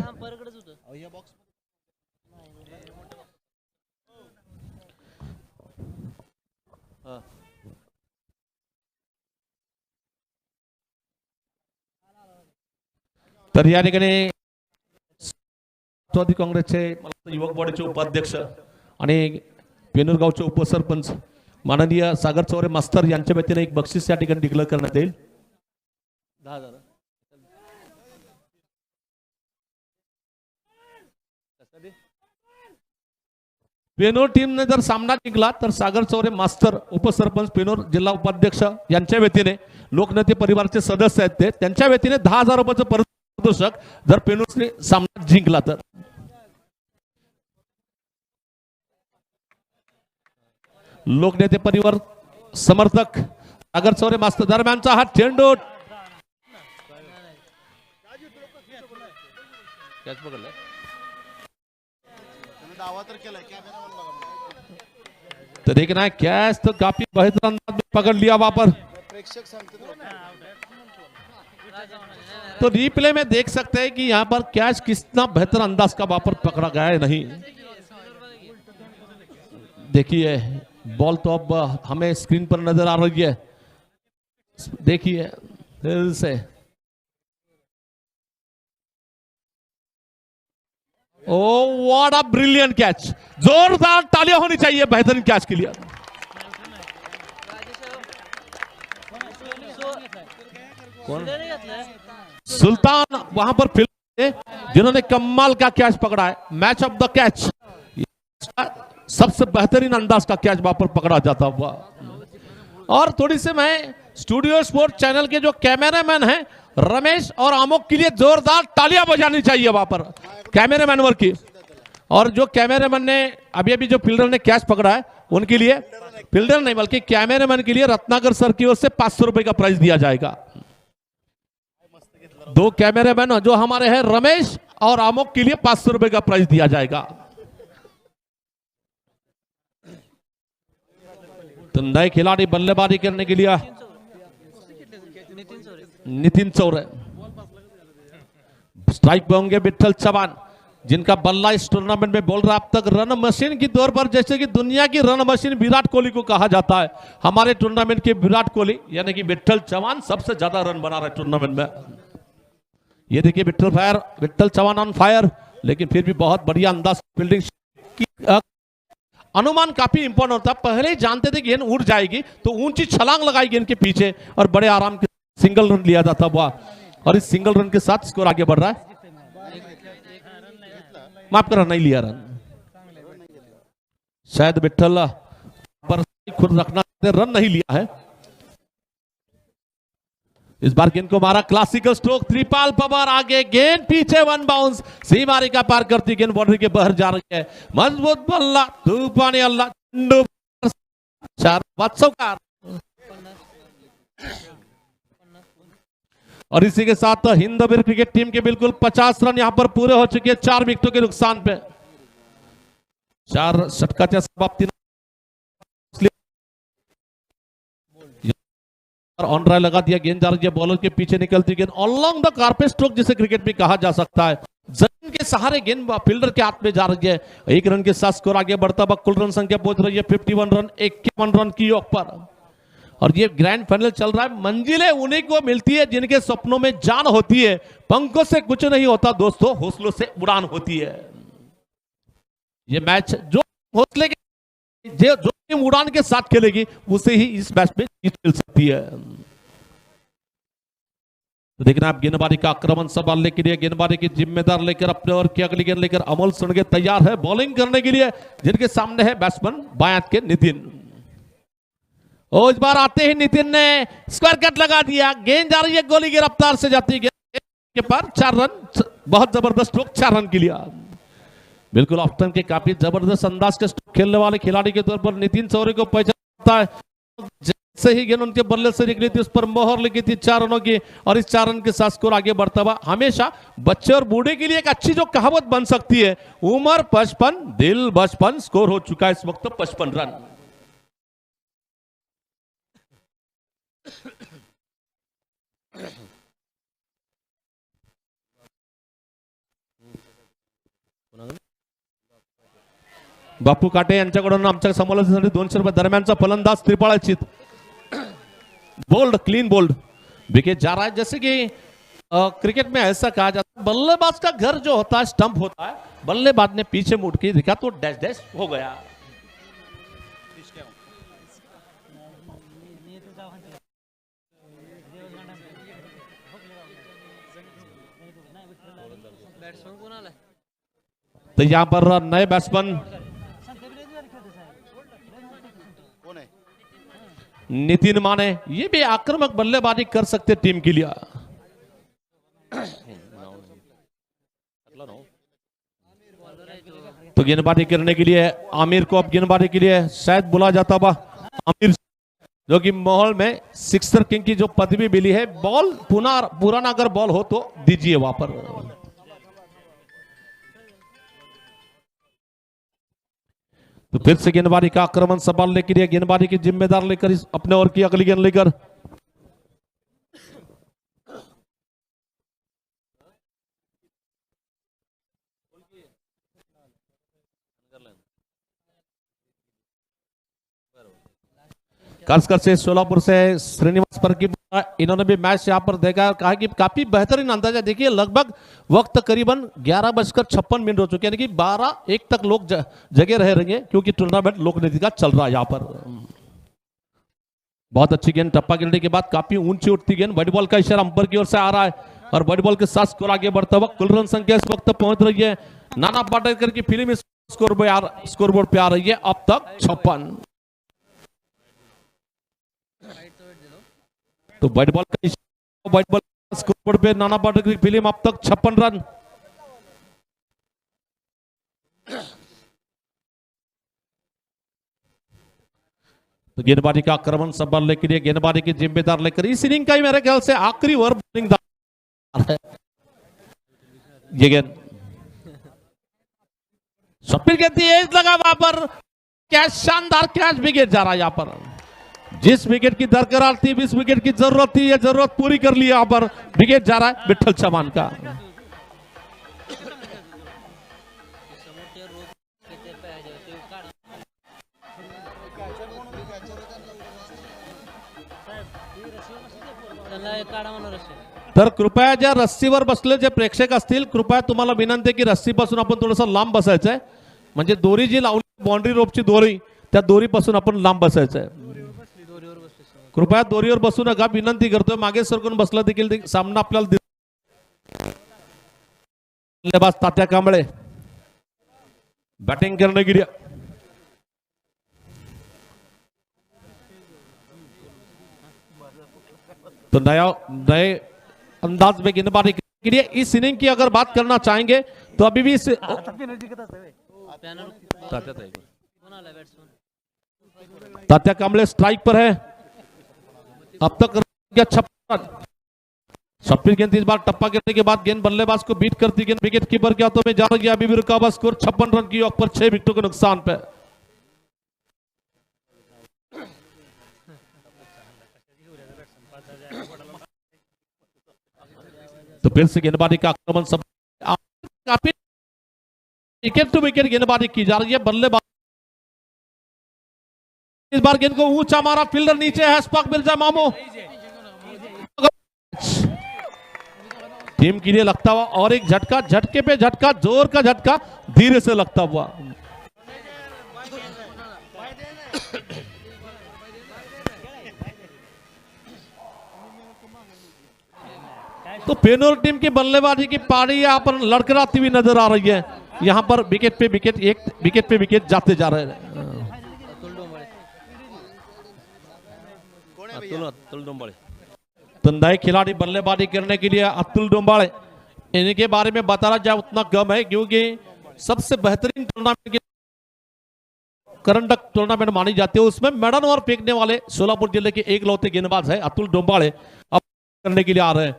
तर या ठिकाणी राष्ट्रवादी काँग्रेसचे युवक बॉडीचे उपाध्यक्ष आणि पेनूरगावचे उपसरपंच माननीय सागर चौरे मास्तर यांच्या वतीने एक बक्षीस या ठिकाणी डिक्लेअर करण्यात येईल। 10,000 पेनोर टीमने जर सामना जिंकला तर सागर चौरे मास्तर उपसरपंच पेनोर जिल्हा उपाध्यक्ष यांच्या वतीने लोकनेते परिवाराचे सदस्य आहेत ते त्यांच्या वतीने 10,000 रुपयाचं पारितोषिक जर पेनोरने सामना जिंकला तर. लोकनेते परिवार समर्थक सागर चौरे मास्तर दरम्यानचा हा चेंडू दावा तर केलाय कॅमेरामन बघा. तो देखना है कैच तो काफी बेहतर अंदाज में पकड़ लिया वहां पर. प्रेक्षक सांगते तो रिप्ले में देख सकते हैं कि यहाँ पर कैच कितना बेहतर अंदाज का वहां पर पकड़ा गया है. नहीं देखिए बॉल तो अब हमें स्क्रीन पर नजर आ रही है. देखिए फिर से oh what a brilliant catch. जोरदार तालियां होनी चाहिए बेहतरीन कैच के लिए. सुल्तान वहां पर फिल्म जिन्होंने कमाल का कैच पकड़ा है. मैच ऑफ द कैच सबसे बेहतरीन अंदाज का कैच वहां पर पकड़ा जाता हुआ. और थोड़ी से मैं स्टूडियो स्पोर्ट चैनल के जो कैमरामैन हैं रमेश और आमोक के लिए जोरदार तालियां बजानी चाहिए वहां पर कैमरामैन वर्ग की. और जो कैमरामैन ने अभी अभी जो फील्डर ने कैच पकड़ा है उनके लिए फील्डर नहीं बल्कि कैमरामैन के लिए रत्नाकर सर की ओर से 500 रुपए का प्राइज दिया जाएगा. 2 कैमरामैन जो हमारे हैं रमेश और आमोक के लिए 500 रुपए का प्राइज दिया जाएगा. तो नए खिलाड़ी बल्लेबाजी करने के लिए नितिन चौरे. स्ट्राइक पे होंगे विठल चौहान जिनका बल्ला इस टूर्नामेंट में बोल रहा अब तक रन मशीन की तौर पर जैसे कि दुनिया की रन मशीन विराट कोहली को कहा जाता है. हमारे टूर्नामेंट के विराट कोहली यानी कि विठल चौहान सबसे ज्यादा रन बना रहे टूर्नामेंट में. ये देखिए विठल चौहान ऑन फायर लेकिन फिर भी बहुत बढ़िया अंदाज फील्डिंग की. अनुमान काफी इंपॉर्टेंट होता है. पहले ही जानते थे गेंद उड़ जाएगी तो ऊंची छलांग लगाई गेंद के पीछे और बड़े आराम के सिंगल रन लिया जाता हुआ. और इस सिंगल रन के साथ स्कोर आगे बढ़ रहा है. माफ कर नहीं लिया रन शायद विठल पर खुद रखना रन नहीं लिया है. इस बार गेंद को मारा क्लासिकल स्ट्रोक त्रिपाल पवार आगे गेंद पीछे 1 बाउंस सीमा रेखा पार करती गेंद बाउंड्री के बाहर जा रही है. मजबूत बल्ला तूफानी अल्लाह 4 चौकार. और इसी के साथ हिंदवीर क्रिकेट टीम के बिल्कुल 50 रन यहां पर पूरे हो चुके हैं 4 विकेटों के नुकसान पे. 4 षटकाच्या समाप्तीनंतर ऑन ड्राइव लगा दिया. गेंद जा रही है बॉलर के पीछे निकलती गेंद ऑलॉन्ग द कार्पेट स्ट्रोक जिसे क्रिकेट में कहा जा सकता है. जमीन के सहारे गेंद फील्डर के हाथ में जा रही है. 1 रन के साथ स्कोर आगे बढ़ता हुआ कुल रन संख्या पहुंच रही है 51 रन 51 रन की योग पर. और ये ग्रैंड फाइनल चल रहा है. मंजिलें उन्हीं को मिलती है जिनके सपनों में जान होती है. पंखों से कुछ नहीं होता दोस्तों हौसलों से उड़ान होती है. ये मैच जो हौसले के जो टीम उड़ान के साथ खेलेगी उसे ही इस मैच में जीत मिल सकती है. तो देखना आप गेंदबाजी का आक्रमण संभालने के लिए गेंदबाजी की जिम्मेदार लेकर अपने ओर की अगली गेंद लेकर अमोल सुनगे तैयार है बॉलिंग करने के लिए जिनके सामने है बैट्समैन बाएं हाथ के नितिन. और इस बार आते ही नितिन ने स्क्वायर कट लगा दिया. गेंद जा रही है गोली की रफ्तार से जाती है के पार. 4 रन बहुत जबरदस्त स्ट्रोक 4 रन के लिए. बिल्कुल ऑप्शन के काफी जबरदस्त अंदाज के स्ट्रोक खेलने वाले खिलाड़ी के तौर पर नितिन चौरे को पहचानता है. जैसे ही गेंद उनके बल्ले से निकली थी उस पर मोहर लगी थी 4 रनों की. और इस 4 रन के साथ स्कोर आगे बढ़ता हुआ. हमेशा बच्चे और बूढ़े के लिए एक अच्छी जो कहावत बन सकती है उम्र 55 दिल बचपन. स्कोर हो चुका है इस वक्त 55 रन. बापू काटे यांच्याकडून आमच्या समालोचनासाठी 200 रुपये दरम्यानचा फलंदाज त्रिपाळाचित बोल्ड क्लीन बोल्ड विकेट जा रहा है. जैसे कि क्रिकेट में ऐसा कहा जाता है बल्लेबाज का घर जो होता है स्टंप होता है. बल्लेबाज ने पीछे मुड़ के देखा तो डैश डैश हो गया. तो यहां पर नए बैट्समैन नितिन माने ये भी आक्रामक बल्लेबाजी कर सकते टीम के लिए। तो गेंदबाजी करने के लिए आमिर को अब गेंदबाजी के लिए शायद बुला जाता हुआ आमिर, जो कि माहौल में सिक्सर किंग की जो पदवी मिली है, बॉल पुराना अगर बॉल हो तो दीजिए वहां पर। तो फिर से गेंदबाजी का आक्रमण संभालने के लिए गेंदबाजी की जिम्मेदार लेकर अपने ओर की अगली गेंद लेकर खासकर से सोलापुर से श्रीनिवास पर की इन्होंने भी मैच यहां पर देखा और कहा कि काफी बेहतरीन अंदाजा। देखिए लगभग वक्त करीबन 11:56 हो चुके हैं, यानी कि 12-1 तक लोग जगह रहेंगे क्योंकि टूर्नामेंट लोकनीति का चल रहा है यहां पर। बहुत अच्छी गेंद, टप्पा गिरने के बाद काफी ऊंची उठती गेंद, बड़ी बॉल का इशारा अंपर की ओर से आ रहा है और बड़ी बॉल के साथ स्कोर आगे बढ़ता हुआ कुल रन संख्या इस वक्त पहुंच रही है। नाना पाटेकर की फिल्म स्कोरबोर्ड पे आ रही है अब तक 56। तो बैट बॉल का स्कोरबोर्ड पे नाना पाटेकर की फिल्म अब तक 56 रन। तो गेंदबाजी का आक्रमण संभालने के लिए गेंदबाजी की जिम्मेदार लेकर इस इनिंग का ही मेरे ख्याल से आखिरी ओवर बॉलिंग है। ये गेंद स्वप्निल के तेज लगा वहां पर, क्या शानदार कैच विकेट जा रहा है यहां पर। जिस विकेट की दरकार थी, जिस विकेट की जरूरत थी, ये जरूरत पूरी कर ली। यहां पर विकेट जा रहा है विठल चौहान का। तर कृपया ज्या रस्सीवर बसले जे प्रेक्षक असतील, कृपया तुम्हाला विनंती आहे की रस्सीपासून आपण थोडंसं लांब बसायचं आहे, म्हणजे दोरी जी लावली बाउंड्री रोपची दोरी, त्या दोरीपासून आपण लांब बसायचं आहे। कृपया दोरीवर बसू नका, विनंती करतोय। मागे सरकून बसला देखील सामना आपल्याला बल्लेबाज तात्या कांबळे बैटिंग करने के लिए। तो नए अंदाज में गेंदबाजी के लिए इस इनिंग की अगर बात करना चाहेंगे तो अभी भी तात्या कांबळे स्ट्राइक पर है। अब तक 56 रन। स्वप्निल गेंद इस बार टप्पा गिरने के बाद गेंद बल्लेबाज को बीट करती गेंद विकेट कीपर के हाथों में जा रही है। अभी भी रुका हुआ स्कोर 56 रन की ऑफ पर 6 विकेटों के नुकसान पे। तो फिर से गेंदबाजी का आक्रमण सब काफी विकेट टू विकेट गेंदबाजी की जा रही है। बल्लेबाज इस बार गेंद को ऊंचा मारा, फील्डर नीचे है, अशफाक मिर्जा मामू टीम के लिए लगता हुआ और एक झटका, झटके पे झटका, जोर का झटका धीरे से लगता हुआ। तो पेनोर टीम की बल्लेबाजी की पारी यहां पर लड़खड़ाती हुई नजर आ रही है। यहां पर विकेट पे विकेट, एक विकेट पे विकेट जाते जा रहे हैं। तो नए खिलाड़ी बल्लेबाजी करने के लिए अतुल डोंबाळे, इनके बारे में बताना जाए उतना कम है क्योंकि सबसे बेहतरीन टूर्नामेंट करंट टूर्नामेंट मानी जाती है। उसमें मेडल ओवर फेंकने वाले सोलापुर जिले के एक लौते गेंदबाज है अतुल डोंबाळे, अब करने के लिए आ रहे हैं।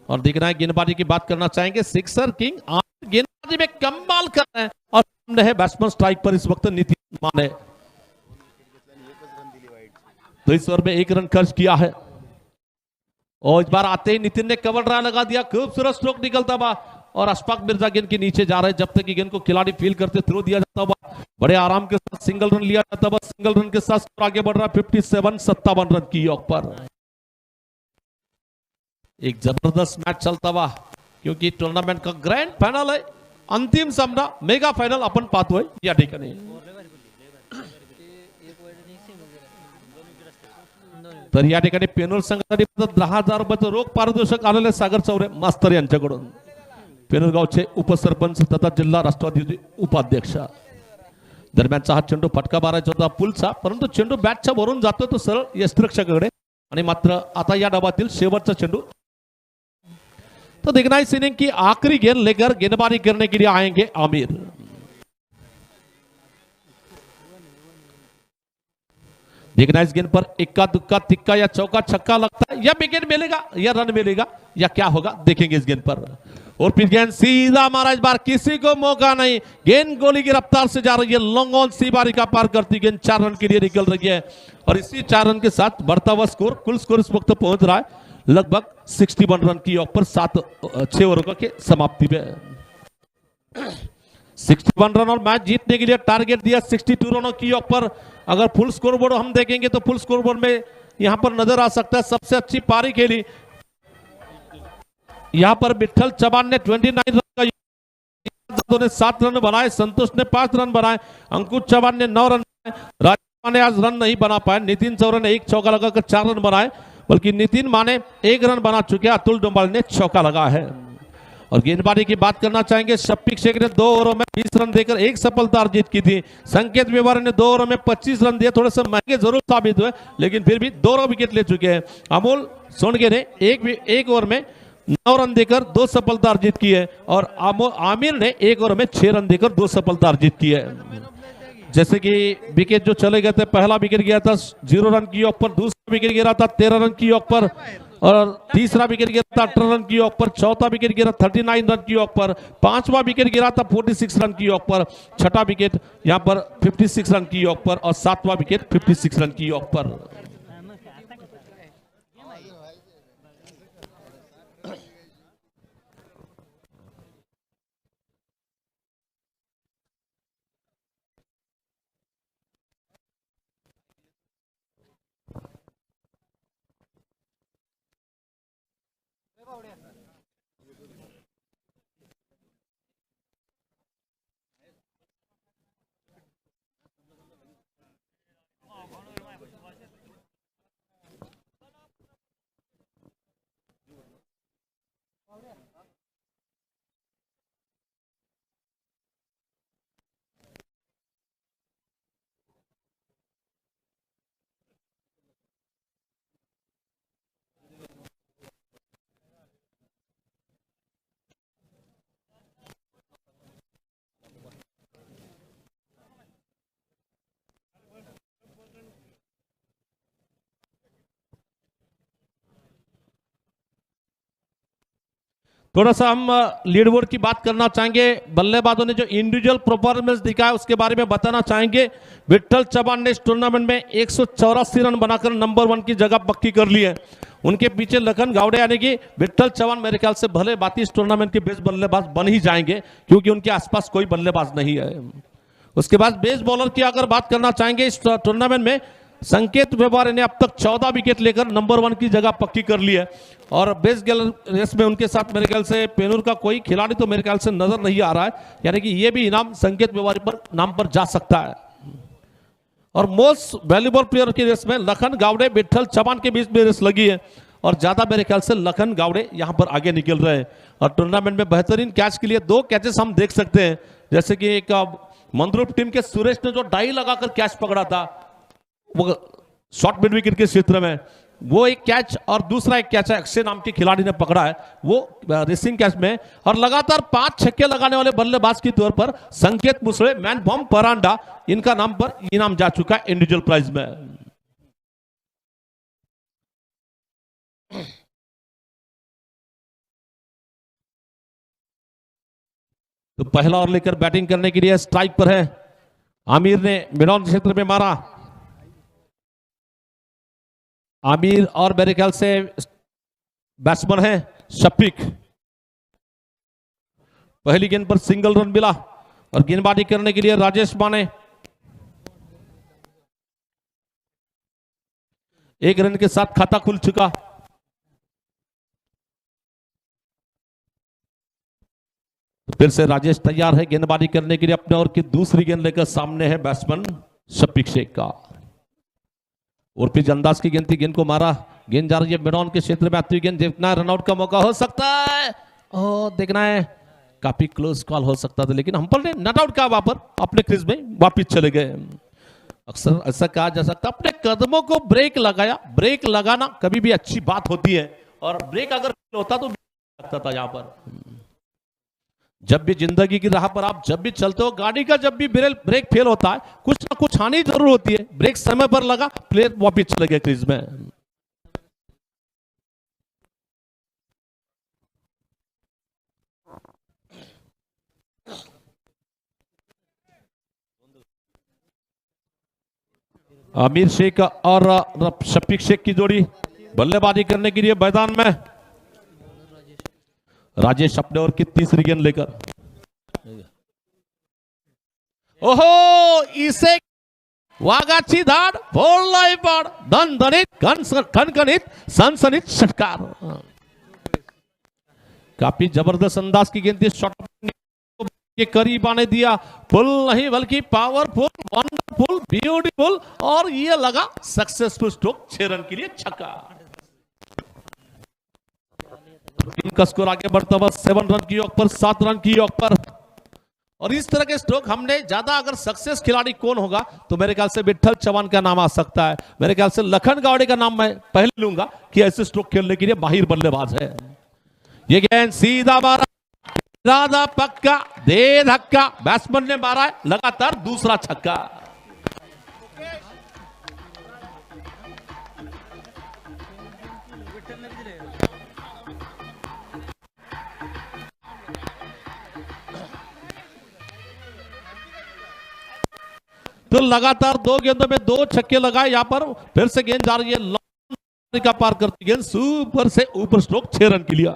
और दिखना है गेंदबाजी की बात करना चाहेंगे, सिक्सर किंग गेंदबाजी में कमाल कर रहे हैं और सामने है बैट्समैन स्ट्राइक पर इस वक्त नितिन माने। तो इस ओवर में 1 रन खर्च किया है और इस बार आते ही नितिन ने कवर ड्राइव लगा दिया, खूबसूरत स्ट्रोक निकलता हुआ और अशफाक मिर्जा गेंद के नीचे जा रहे हैं। जब तक की गेंद को खिलाड़ी फील करते थ्रो दिया जाता हुआ, बड़े आराम के साथ सिंगल रन लिया जाता हुआ, सिंगल रन के साथ स्कोर आगे बढ़ रहा है 57 रन की योग पर। एक जबरदस्त मैच चलता हुआ क्योंकि टूर्नामेंट का ग्रैंड फाइनल है, अंतिम सामना मेगा फाइनल आपण पाहतोय या ठिकाणी। तर या ठिकाणी पेनोर संघासाठी 10,000 रुपयाचं रोख पारितोषिक आलेले सागर चौरे मास्तर यांच्याकडून, पेनोर गावचे उपसरपंच तथा जिल्हा राष्ट्रवादी उपाध्यक्ष। दरम्यानचा हा चेंडू फटका मारायचा होता पुलचा, परंतु चेंडू बॅटच्या वरून जातो तो सरळ यष्टिरक्षकाकडे आणि मात्र आता या डावातील शेवटचा चेंडू। तो देखना इस इनिंग की आखिरी गेंद लेकर गेंदबाजी करने के लिए आएंगे आमिर। देखना इस गेंद पर इक्का दुक्का तिक्का या चौका छक्का लगता है या विकेट मिलेगा या रन मिलेगा या क्या होगा, देखेंगे इस गेंद पर। और फिर गेंद सीधा मारा, इस बार किसी को मौका नहीं, गेंद गोली की रफ्तार से जा रही है, लॉन्ग ऑन सी बारी का पार करती गेंद 4 रन के लिए निकल रही है और इसी 4 रन के साथ बढ़ता हुआ स्कोर, कुल स्कोर इस वक्त पहुंच रहा है लगभग 61 रन की ऑफ पर 6 ओवर के समाप्ति में। 61 रन और मैच जीतने के लिए टारगेट दिया 62 रनों की ऑफ पर। अगर फुल स्कोर बोर्ड हम देखेंगे तो फुल स्कोर बोर्ड में यहां पर नजर आ सकता है सबसे अच्छी पारी खेली यहां पर विठल चौहान ने 29 रन का ने 7 रन बनाए, संतोष ने 5 रन बनाए, अंकुश चौहान ने 9 रन बनाए, राजस्थान ने आज रन नहीं बना पाए, नितिन चौरा ने 1 चौका लगाकर 4 रन बनाए, बल्कि नितिन माने 1 रन बना चुके, अतुल डोंबाल ने चौका लगा है। और गेंदबाजी की बात करना चाहेंगे, शफीक शेख ने 2 ओवरों में 20 रन देकर एक सफलता अर्जित की थी। संकेत व्यवहार ने 2 ओवरों में 25 रन दिए, थोड़े से महंगे जरूर साबित हुए लेकिन फिर भी 2 विकेट ले चुके हैं। अमोल सोनगे ने एक ओवर में 9 रन देकर 2 सफलता अर्जित की है और आमिर ने 1 ओवर में 6 रन देकर 2 सफलता अर्जित की है। जैसे कि विकेट जो चले गए थे, पहला विकेट गया था 0 रन की ऑफ पर, दूसरा विकेट गिरा था 13 रन की ऑफ पर और तीसरा विकेट गिरा था 18 रन की ऑफ पर, चौथा विकेट गिरा 39 रन की ऑफ पर, पांचवा विकेट गिरा था 46 रन की ऑफ पर, छठा विकेट यहां पर 56 रन की ऑफ पर और सातवां विकेट 56 रन की ऑफ पर। थोड़ा सा हम लीड बोर्ड की बात करना चाहेंगे। बल्लेबाजों ने जो इंडिविजुअल परफॉर्मेंस दिखाया उसके बारे में बताना चाहेंगे। विठल चौहान ने इस टूर्नामेंट में 184 रन बनाकर नंबर 1 की जगह पक्की कर ली है। उनके पीछे लखन गावड़े यानी कि विठल चौहान मेरे ख्याल से भले बात इस टूर्नामेंट के बेस्ट बल्लेबाज बन ही जाएंगे क्योंकि उनके आसपास कोई बल्लेबाज नहीं है। उसके बाद बेस बॉलर की अगर बात करना चाहेंगे, इस टूर्नामेंट में संकेत व्यवहार ने अब तक 14 विकेट लेकर नंबर 1 की जगह पक्की कर ली है और बेस रेस में उनके साथ मेरे ख्याल से पेनूर का कोई खिलाड़ी तो मेरे ख्याल से नजर नहीं आ रहा है, यानी कि ये भी इनाम संकेत व्यवहार पर नाम पर जा सकता है। और मोस्ट वैल्यूएबल प्लेयर की रेस में लखन गावड़े विठल चौहान के बीच में रेस लगी है और ज्यादा मेरे ख्याल से लखन गावड़े यहां पर आगे निकल रहे हैं। और टूर्नामेंट में बेहतरीन कैच के लिए 2 कैचेस हम देख सकते हैं, जैसे कि एक मंदरूप टीम के सुरेश ने जो डाई लगाकर कैच पकड़ा था वो शॉर्ट मिड विकेट के क्षेत्र में, वो एक कैच और दूसरा एक कैच अक्षय नाम के खिलाड़ी ने पकड़ा है वो रेसिंग कैच में। और लगातार 5 छक्के लगाने वाले बल्लेबाज के तौर पर संकेत मुसळे, मैन बॉम परांडा, इनका नाम पर इनाम जा चुका है इंडिविजुअल प्राइज में। तो पहला ओवर लेकर बैटिंग करने के लिए स्ट्राइक पर है आमिर ने मिडॉन क्षेत्र में मारा। आमिर और मेरे ख्याल से बैट्समैन है शफीक। पहली गेंद पर सिंगल रन मिला और गेंदबाजी करने के लिए राजेश माने। 1 रन के साथ खाता खुल चुका। तो फिर से राजेश तैयार है गेंदबाजी करने के लिए अपने ओर की दूसरी गेंद लेकर सामने है बैट्समैन शफीक शेख का। और फिर अंदाज की गेंद थी, गेंद को मारा, गेंद जा रही है मिडॉन के क्षेत्र में आती हुई गेंद, देखना है रनआउट का मौका हो सकता है। देखना है काफी क्लोज कॉल हो सकता था, लेकिन हम्पर ने नॉट आउट का वहां पर अपने क्रीज में वापिस चले गए। अक्सर ऐसा कहा जा सकता अपने कदमों को ब्रेक लगाया। ब्रेक लगाना कभी भी अच्छी बात होती है, और ब्रेक अगर होता तो लगता था यहां पर। जब भी जिंदगी की राह पर आप जब भी चलते हो, गाड़ी का जब भी ब्रेक फेल होता है, कुछ ना कुछ हानि जरूर होती है। ब्रेक समय पर लगा, प्लेयर वापिस चले गए क्रीज में। आमिर शेख और शफीक शेख की जोड़ी बल्लेबाजी करने के लिए मैदान में। राजेश अपने ओवर की तीसरी गेंद लेकर, ओहो इसे वागाची धाड़ बोल पर दणदणित सनसनीत षटकार। काफी जबरदस्त अंदाज की गेंद थी, शॉट के करीब आने दिया। फुल नहीं बल्कि पावरफुल, वंडरफुल, ब्यूटीफुल, और ये लगा सक्सेसफुल स्ट्रोक, 6 रन के लिए छक्का। टीम का स्कोर आगे बढ़ता हुआ 7 रन की योग पर, 7 रन की योग पर। और इस तरह के स्ट्रोक हमने ज्यादा, अगर सक्सेस खिलाड़ी कौन होगा तो मेरे ख्याल से विठल चौहान का नाम आ सकता है। मेरे ख्याल से लखन गावड़े का नाम मैं पहले लूंगा कि ऐसे स्ट्रोक खेलने के लिए माहिर बल्लेबाज है। ये गेंद सीधा मारा, इरादा पक्का, दे धक्का, बैट्समैन ने मारा है लगातार दूसरा छक्का। तो लगातार 2 गेंदों में 2 छक्के लगाए। यहां पर फिर से गेंद जा रही है, लॉन्ग का पार करती गेंद सुपर से ऊपर, स्ट्रोक 6 रन के लिए।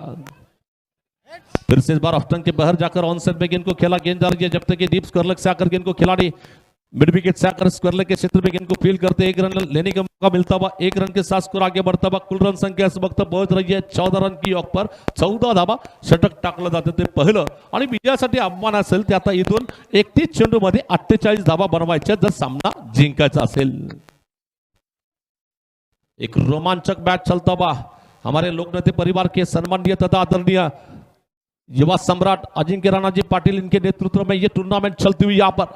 फिर से इस बार ऑफ स्टंप के बाहर जाकर ऑन साइड में गेंद को खेला। गेंद जा रही है, जब तक कि डीप स्क्वायर से आकर गेंद को खिलाड़ी मिड विकेट से आकर स्क्वायर के क्षेत्र में गेंद को फील करते 1 रन लेने का मौका मिलता हुआ। 1 रन के साथ स्कोर आगे बढ़ता हुआ। कुल रन संख्या इस वक्त पहुंच रही है 14 रन की योग पर। 14 धाबा षटक टाकलं जाते ते पहिलं, आणि विजयासाठी आव्हान असेल ते आता इथून 31 चेंडूमध्ये 48 धाबा बनवायच्या जर सामना जिंकायचा असेल। एक रोमांचक मैच चलता हुआ हमारे लोकनेते परिवार के सम्मानीय तथा आदरणीय युवा सम्राट अजिंक्य राणाजी पाटिल इनके नेतृत्व में ये टूर्नामेंट चलती हुई। यहाँ पर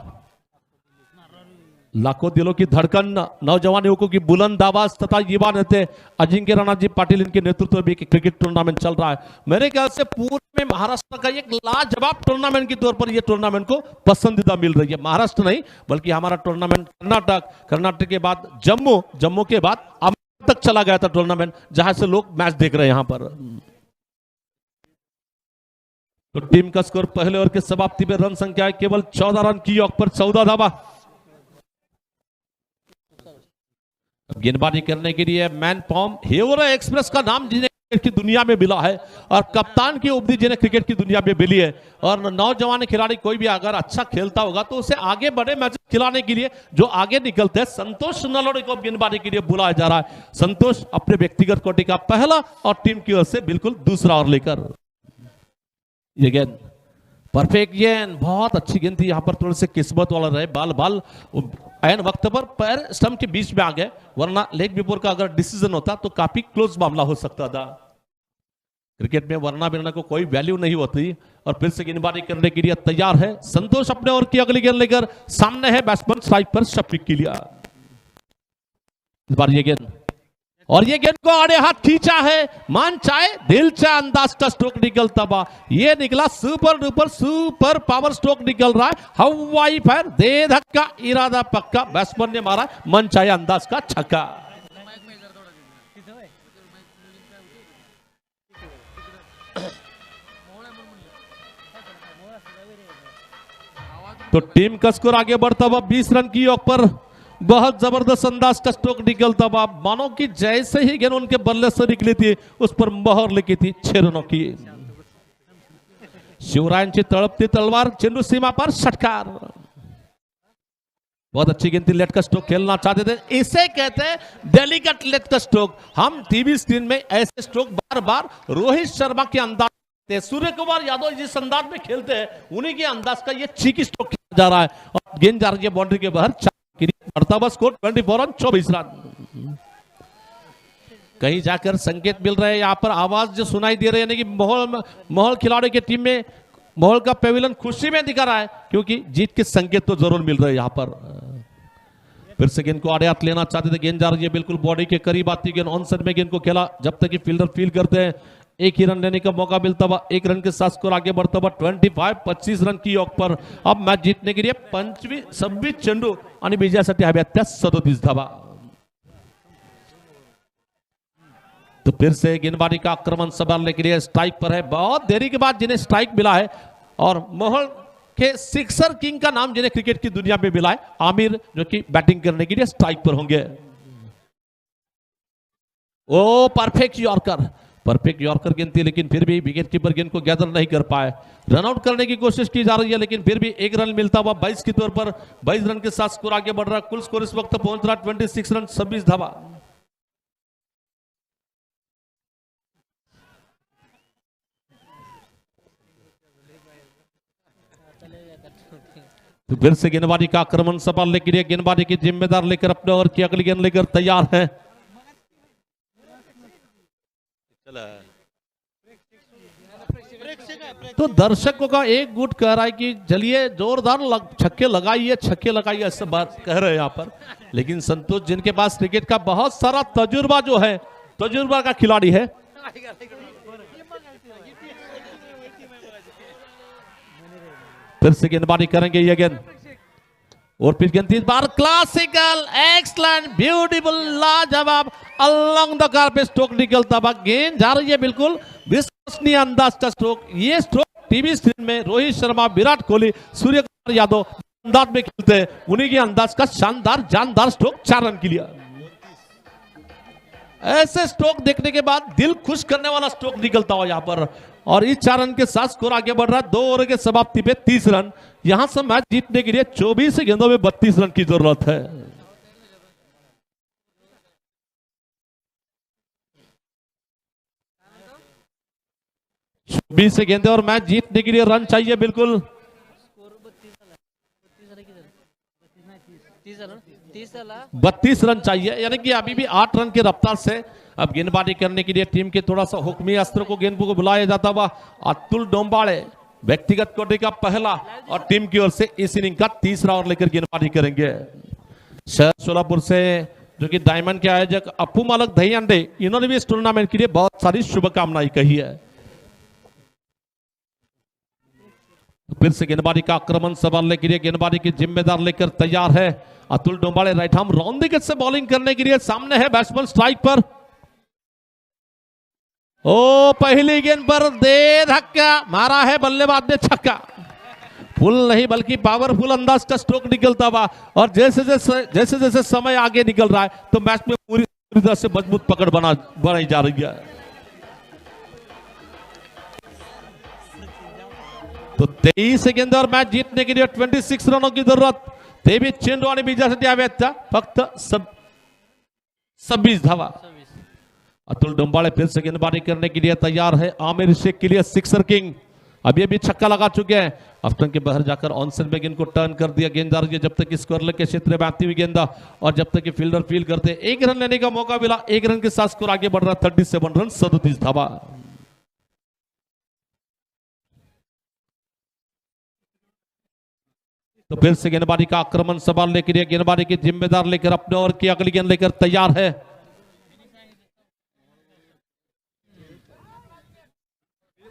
लाखों दिलों की धड़कन, नौजवान युवकों की बुलंद आवाज तथा युवा नेता अजिंक्य राणाजी पाटिल इनके नेतृत्व में क्रिकेट टूर्नामेंट चल रहा है। मेरे ख्याल से पूरे में महाराष्ट्र का एक लाजवाब टूर्नामेंट के तौर पर यह टूर्नामेंट को पसंदीदा मिल रही है। महाराष्ट्र नहीं बल्कि हमारा टूर्नामेंट कर्नाटक के बाद जम्मू के बाद अमृतसर तक चला गया था टूर्नामेंट, जहां से लोग मैच देख रहे हैं यहां पर। तो टीम का स्कोर पहले ओवर की समाप्ति में रन संख्या है केवल 14 रन की योग पर 14 धावा। गेंदबाजी करने के लिए मैन पॉम हेवरा एक्सप्रेस का नाम जिन्हें क्रिकेट की दुनिया में मिला है, और कप्तान की उपलब्धि जिन्हें क्रिकेट की दुनिया में मिली है। और नौजवान खिलाड़ी कोई भी अगर अच्छा खेलता होगा तो उसे आगे बड़े मैच खिलाने के लिए जो आगे निकलते हैं, संतोष नलोड़े को गेंदबाजी के लिए बुलाया जा रहा है। संतोष अपने व्यक्तिगत कोटि का पहला और टीम की ओर से बिल्कुल दूसरा ओवर लेकर। ये गेंद परफेक्ट गेंद, बहुत अच्छी गेंद थी। यहां पर थोड़े से किस्मत वाला रहे, बाल एन वक्त पर पैर स्टंप के बीच में आ गए, वरना लेग बिफोर का अगर डिसीजन होता तो काफी क्लोज मामला हो सकता था। क्रिकेट में वरना बिरना को कोई वैल्यू नहीं होती। और फिर से गेंदबाजी करने के लिए तैयार है संतोष अपने ओवर की अगली गेंद लेकर। सामने है बैट्समैन स्ट्राइक पर शफीक के लिए। इस बार ये गेंद, और ये गेंद को आड़े हाथ खींचा है, मान चाहे दिल चाहे अंदाज का स्ट्रोक निकलता बा। ये निकला super duper super power stroke निकल रहा है। हवाई फायर, दे धक्का, इरादा पक्का, बैट्समैन ने मारा मन चाहे अंदाज का छक्का। तो टीम का स्कोर आगे बढ़ता हुआ 20 रन की योग पर। बहुत जबरदस्त अंदाज का स्ट्रोक निकलता हुआ, मानो कि जैसे ही गेंद उनके बल्ले से निकली थी उस पर मोहर लिखी थी 6 रनों की। शिवरायांची तळपती तलवार, चेंडू सीमा पर षटकार। बहुत अच्छी गेंद थी, लेट का स्ट्रोक खेलना चाहते थे, इसे कहते हैं डेलिकेट लेट का स्ट्रोक। हम टीवी स्क्रीन में ऐसे स्ट्रोक बार बार रोहित शर्मा के अंदाज, सूर्य कुमार यादव जिस अंदाज में खेलते हैं उन्हीं के अंदाज का ये चीकी स्ट्रोक खेला जा रहा है। और गेंद जा रही है बाउंड्री के बाहर, बढ़ता हुआ स्कोर 24 रन 24 रन। कहीं जाकर संकेत मिल रहे हैं, यहां पर आवाज जो सुनाई दे रही है कि माहौल खिलाड़ी की टीम में माहौल का पेविलियन खुशी में दिखा रहा है, क्योंकि जीत के संकेत तो जरूर मिल रहे हैं यहाँ पर। फिर से गेंद को आड़े हाथ लेना चाहते थे, गेंद जा रही है बिल्कुल बॉडी के करीब आती गेंद, ऑन साइड में गेंद को खेला, जब तक कि फील्डर फील करते हैं एक ही रन लेने का मौका मिलता हुआ, एक रन के साथ स्कोर आगे बढ़ता हुआ 25 रन की योग पर अब मैच जीतने के लिए 26 चेंडू आणि विजयासाठी हव्यात त्या 37 धावा। तो फिर से गेंदबाजी का आक्रमण संभालने के लिए स्ट्राइक पर है, बहुत देरी के बाद जिन्हें स्ट्राइक मिला है, और माहौल के सिक्सर किंग का नाम जिन्हें क्रिकेट की दुनिया में मिला है, आमिर, जो कि बैटिंग करने के लिए स्ट्राइक पर होंगे। ओ परफेक्ट यॉर्कर गेंद थी, लेकिन फिर भी विकेट कीपर गेंद को गैदर नहीं कर पाए। रनआउट करने की कोशिश की जा रही है, लेकिन फिर भी एक रन मिलता हुआ 22 के तौर पर 22 रन के साथ स्कोर आगे बढ़ रहा है। कुल स्कोर इस वक्त पहुंच रहा 26 रन 26 धावा। तो फिर से गेंदबाजी का आक्रमण संभालने के लिए गेंदबाजी की जिम्मेदार लेकर अपने ओवर की अगली गेंद लेकर तैयार है। तो दर्शकों का एक गुट कह रहा है कि चलिए जोरदार छक्के लगाइए, ऐसे बात कह रहे हैं यहाँ पर, लेकिन संतोष जिनके पास क्रिकेट का बहुत सारा तजुर्बा जो है, तजुर्बा का खिलाड़ी है, फिर से गेंदबाजी करेंगे ये गेंद, और फिर गेंद इस बार क्लासिकल, एक्सलेंट, ब्यूटीफुल, लाजवाब, अलोंग द कार्पेट स्ट्रोक निकलता हुआ, गेंद जा रही है बिल्कुल विश्वसनीय अंदाज का स्ट्रोक। ये स्ट्रोक टीवी स्क्रीन में रोहित शर्मा, विराट कोहली, सूर्य कुमार यादव अंदाज में खेलते हैं, उन्हीं के अंदाज का शानदार जानदार स्ट्रोक 4 रन के लिए। ऐसे स्ट्रोक देखने के बाद दिल खुश करने वाला स्ट्रोक निकलता हुआ यहाँ पर, और इस 4 रन के साथ स्कोर आगे बढ़ रहा है 2 ओवर के समाप्ति पे 30 रन। यहां से मैच जीतने के लिए 24 गेंदों में 32 रन की जरूरत है। बीस गेंदे और मैच जीतने के लिए रन चाहिए बिल्कुल 32 रन चाहिए, यानी कि अभी भी 8 रन की रफ्तार से अब गेंदबाजी करने के लिए टीम के थोड़ा सा हुक्मी अस्त्र को गेंद को बुलाया जाता हुआ अतुल डोंबाड़े व्यक्तिगत कोटि का पहला और टीम की ओर से इस इनिंग का तीसरा ओवर लेकर गेंदबाजी करेंगे। शहर सोलापुर से जो कि डायमंड के आयोजक अप्पू मालक दहियांडे, इन्होंने भी इस टूर्नामेंट के लिए बहुत सारी शुभकामनाएं कही है। फिर से गेंदबाजी का आक्रमण संभालने के लिए गेंदबाजी की जिम्मेदार लेकर तैयार है Atul Dombade. Right arm round wicket से बॉलिंग करने के लिए सामने है बैट्समैन स्ट्राइक पर। ओ पहली गेंद पर दे धक्का मारा है, बल्लेबाज ने छक्का। फुल नहीं बल्कि पावरफुल अंदाज का स्ट्रोक निकलता हुआ, और जैसे जैसे समय आगे निकल रहा है तो मैच में पूरी तरह से मजबूत पकड़ बनाई जा रही है। तो 23 गेंद और मैच जीतने के लिए 26 रनों की जरूरत। 23 चेंडू आणि बीजासाठी हव्यात त्या फक्त 26 धावा। अतुल डोंबाड़े फिर से गेंदबाजी करने के लिए तैयार है। आमिर शेख के लिए सिक्सर किंग अभी छक्का लगा चुके हैं। आफ्टन के बाहर जाकर ऑन साइड में गेंद को टर्न कर दिया, गेंद आ रही है जब तक स्क्वायर के क्षेत्र में आती हुई गेंद, और जब तक फील्डर फील करते एक रन लेने का मौका मिला। 1 रन के साथ स्कोर आगे बढ़ रहा 37 रन 37 धावा। तो फिर से गेंदबाजी का आक्रमण संभालने के लिए गेंदबाजी की जिम्मेदार लेकर अपने ओवर की अगली गेंद लेकर तैयार है।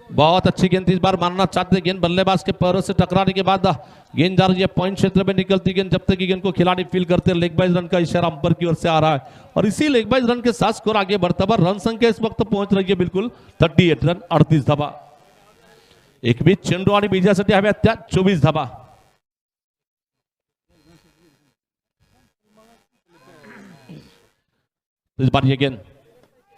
बहुत अच्छी गेंद इस बार मारना चाहते गेंद बल्लेबाज के पैरों से टकराने के बाद गेंद जा रही है पॉइंट क्षेत्र में निकलती गेंद, जब तक कि गेंद को खिलाड़ी फील करते लेग बाइज रन का इशारा अंपर की ओर से आ रहा है, और इसी लेग बाइज रन के साथ स्कोर आगे बढ़ता हुआ रन संख्या इस वक्त पहुंच रही है बिल्कुल 38 रन 38 धावा। एक भी चेंडू आणि बीजासाठी हव्यात त्या 24 धावा। इस बार ये गेंद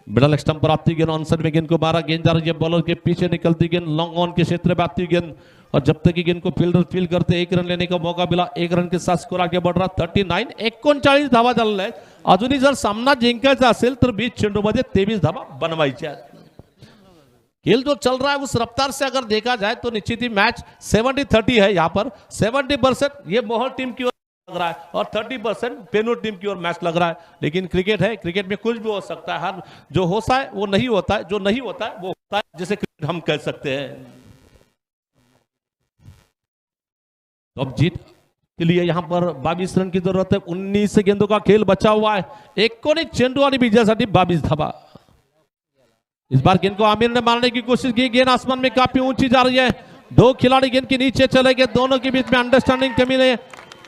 मिडल स्टंप पर आती गेंद, ऑन साइड में गेंद को मारा, गेंद जा रही है बॉलर के पीछे निकलती गेंद लॉन्ग ऑन के क्षेत्र में आती गेंद, और जब तक कि गेंद को फील्डर फील करते 1 रन लेने का मौका मिला। 1 रन के साथ स्कोर आगे बढ़ रहा 39 धावा झालेला आहे। अजूनही जर सामना जिंकायचा असेल तर 20 चेंडूमध्ये 23 धावा बनवायच्या आहेत। खेल जो चल रहा है उस रफ्तार से अगर देखा जाए तो निश्चित ही मैच 70-30 है। यहाँ पर 70% ये मोहर टीम की लग रहा है और 30% पेनू टीम की ओर मैच लग रहा है, लेकिन क्रिकेट है, क्रिकेट में कुछ भी हो सकता है। हर जो होता है वो नहीं होता है, जो नहीं होता है वो होता है, जिसे क्रिकेट हम कह सकते हैं। तो अब जीत के लिए यहां पर 22 रन की जरूरत है। 19 गेंदों का खेल बचा हुआ है। एकोणीस चेंडू आणि विजयासाठी 22 धावा। इस बार गेंद को आमिर ने मारने की कोशिश की, गेंद आसमान में काफी ऊंची जा रही है। दो खिलाड़ी गेंद के नीचे चले गए, दोनों के बीच में अंडरस्टैंडिंग कमी नहीं,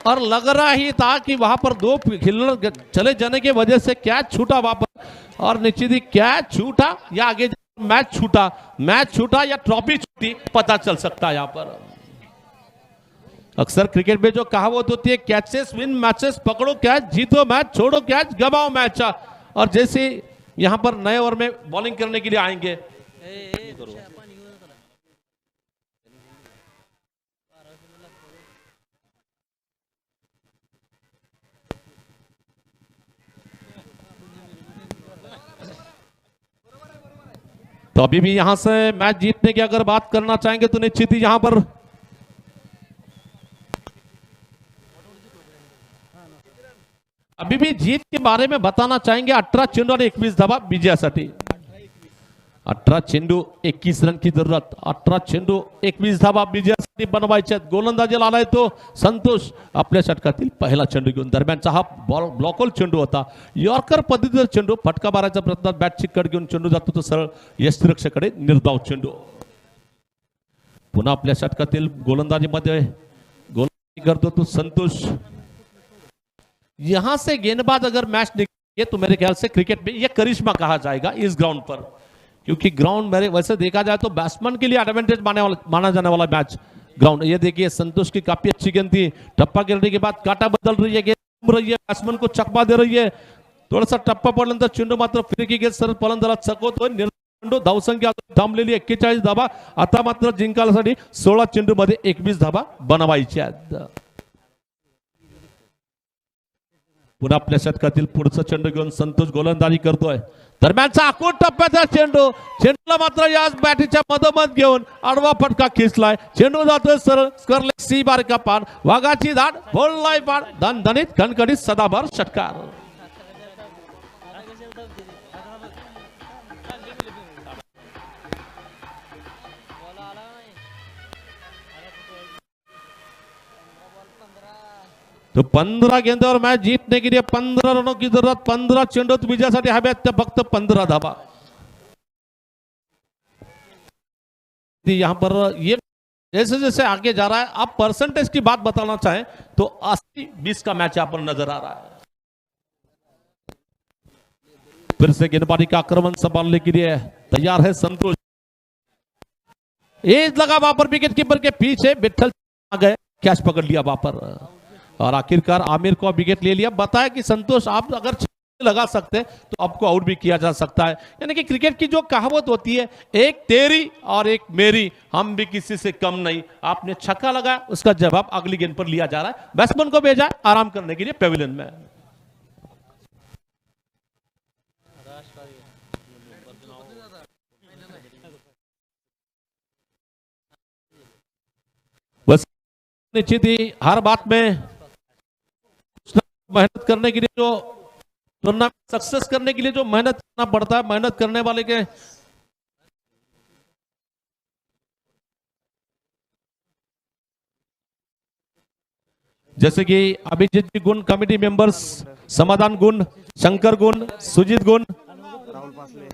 और लग रहा ही था कि वहां पर दो खिलाड़ी चले जाने की वजह से कैच छूटा वहां पर, और निश्चित ही कैच छूटा या आगे मैच छूटा या ट्रॉफी छूटी, पता चल सकता है यहां पर। अक्सर क्रिकेट में जो कहावत होती है, कैचेस विन मैचेस, पकड़ो कैच जीतो मैच, छोड़ो कैच गवाओ मैच। और जैसे यहां पर नए ओवर में बॉलिंग करने के लिए आएंगे, तो अभी भी यहां से मैच जीतने की अगर बात करना चाहेंगे तो निश्चित ही यहां पर अभी भी जीत के बारे में बताना चाहेंगे। 18 चेंडू आणि 21 धावा विजयासाठी। 18 चेंडू 21 रन की जरूरत, 18 चेंडू 21 धावा विजयासाठी बनवायचे। गोलंदाजीला आलाय तो संतोष, आपल्या षटकातील पहिला चेंडू घेऊन। दरम्यानचा हा बॉल ब्लॉकहोल चेंडू होता, यॉर्कर पद्धतीचा चेंडू, फटका मारायचा प्रयत्नात बॅटची कड घेऊन चेंडू जातो तो सरळ यष्टिरक्षकाकडे, निर्धाव चेंडू। पुन्हा आपल्या षटकातील गोलंदाजीमध्ये गोलंदाजी करतो तो संतोष। यहां से गेंदबाज अगर मैच निकले तो मेरे ख्याल से क्रिकेट में यह करिश्मा कहा जाएगा इस ग्राउंड पर, क्योंकि ग्राउंड मेरे वैसे देखा जाए तो बैट्समैन के लिए एडवांटेज माना जाने वाला मैच ग्राउंड। ये देखिए संतोष की काफी अच्छी गेंद थी, टप्पा गिरने के बाद काटा बदल रही है, गेंद रही है, बैट्समैन को चकमा दे रही है। थोडासा टप्पा पडल्यानंतर चेंडू मात्र फिर की गेंद सरळ फलंदाजाला चकवतोय। चेंडू धावसंख्या थांबलेली 41 धावा, आता मात्र जिंकायसाठी 16 चेंडू मध्ये 21 धावा बनवायच्या आहेत। पुन्हा आपल्या षटकातील पुढचा चेंडू घेऊन संतोष गोलंदाजी करतोय। दरम्यानचा आखूड टप्प्याचा चेंडूला मात्र याच बॅटीच्या मधोमध घेऊन आडवा फटका खेचलाय। चेंडू जातोय सरळ स्क्वेअर सी बार का पान, वाघाची धाड बोललाय पान, दणदणीत खणखणीत सदाभर षटकार। तो 15 गेंदों मैच जीतने के लिए 15 रनों की जरूरत। 15 चेंडूत विजयासाठी हव्यात फक्त 15 धावा। यहां पर ये जैसे जैसे आगे जा रहा है, आप परसेंटेज की बात बताना चाहें तो 80-20 का मैच यहां पर नजर आ रहा है। फिर से गेंदबाजी का आक्रमण संभालने के लिए तैयार है संतोष। एज लगा वहां पर विकेट कीपर के पीछे, विठल आ गए, कैच पकड़ लिया वहां पर, और आखिरकार आमिर को विकेट ले लिया। बताया कि संतोष आप अगर लगा सकते तो आपको आउट भी किया जा सकता है। यानी कि क्रिकेट की जो कहावत होती है, एक तेरी और एक मेरी, हम भी किसी से कम नहीं। आपने छक्का लगाया, उसका जवाब अगली गेंद पर लिया जा रहा है। बैट्समैन को भेजा आराम करने के लिए पेविलियन में। बस निश्चित ही हर बात में मेहनत करने के लिए, जो टूर्नामेंट सक्सेस करने के लिए जो मेहनत करना पड़ता है, मेहनत करने वाले के जैसे कि अभिजीत जी गुण, कमिटी मेंबर्स समाधान गुण, शंकर गुण, सुजीत गुण,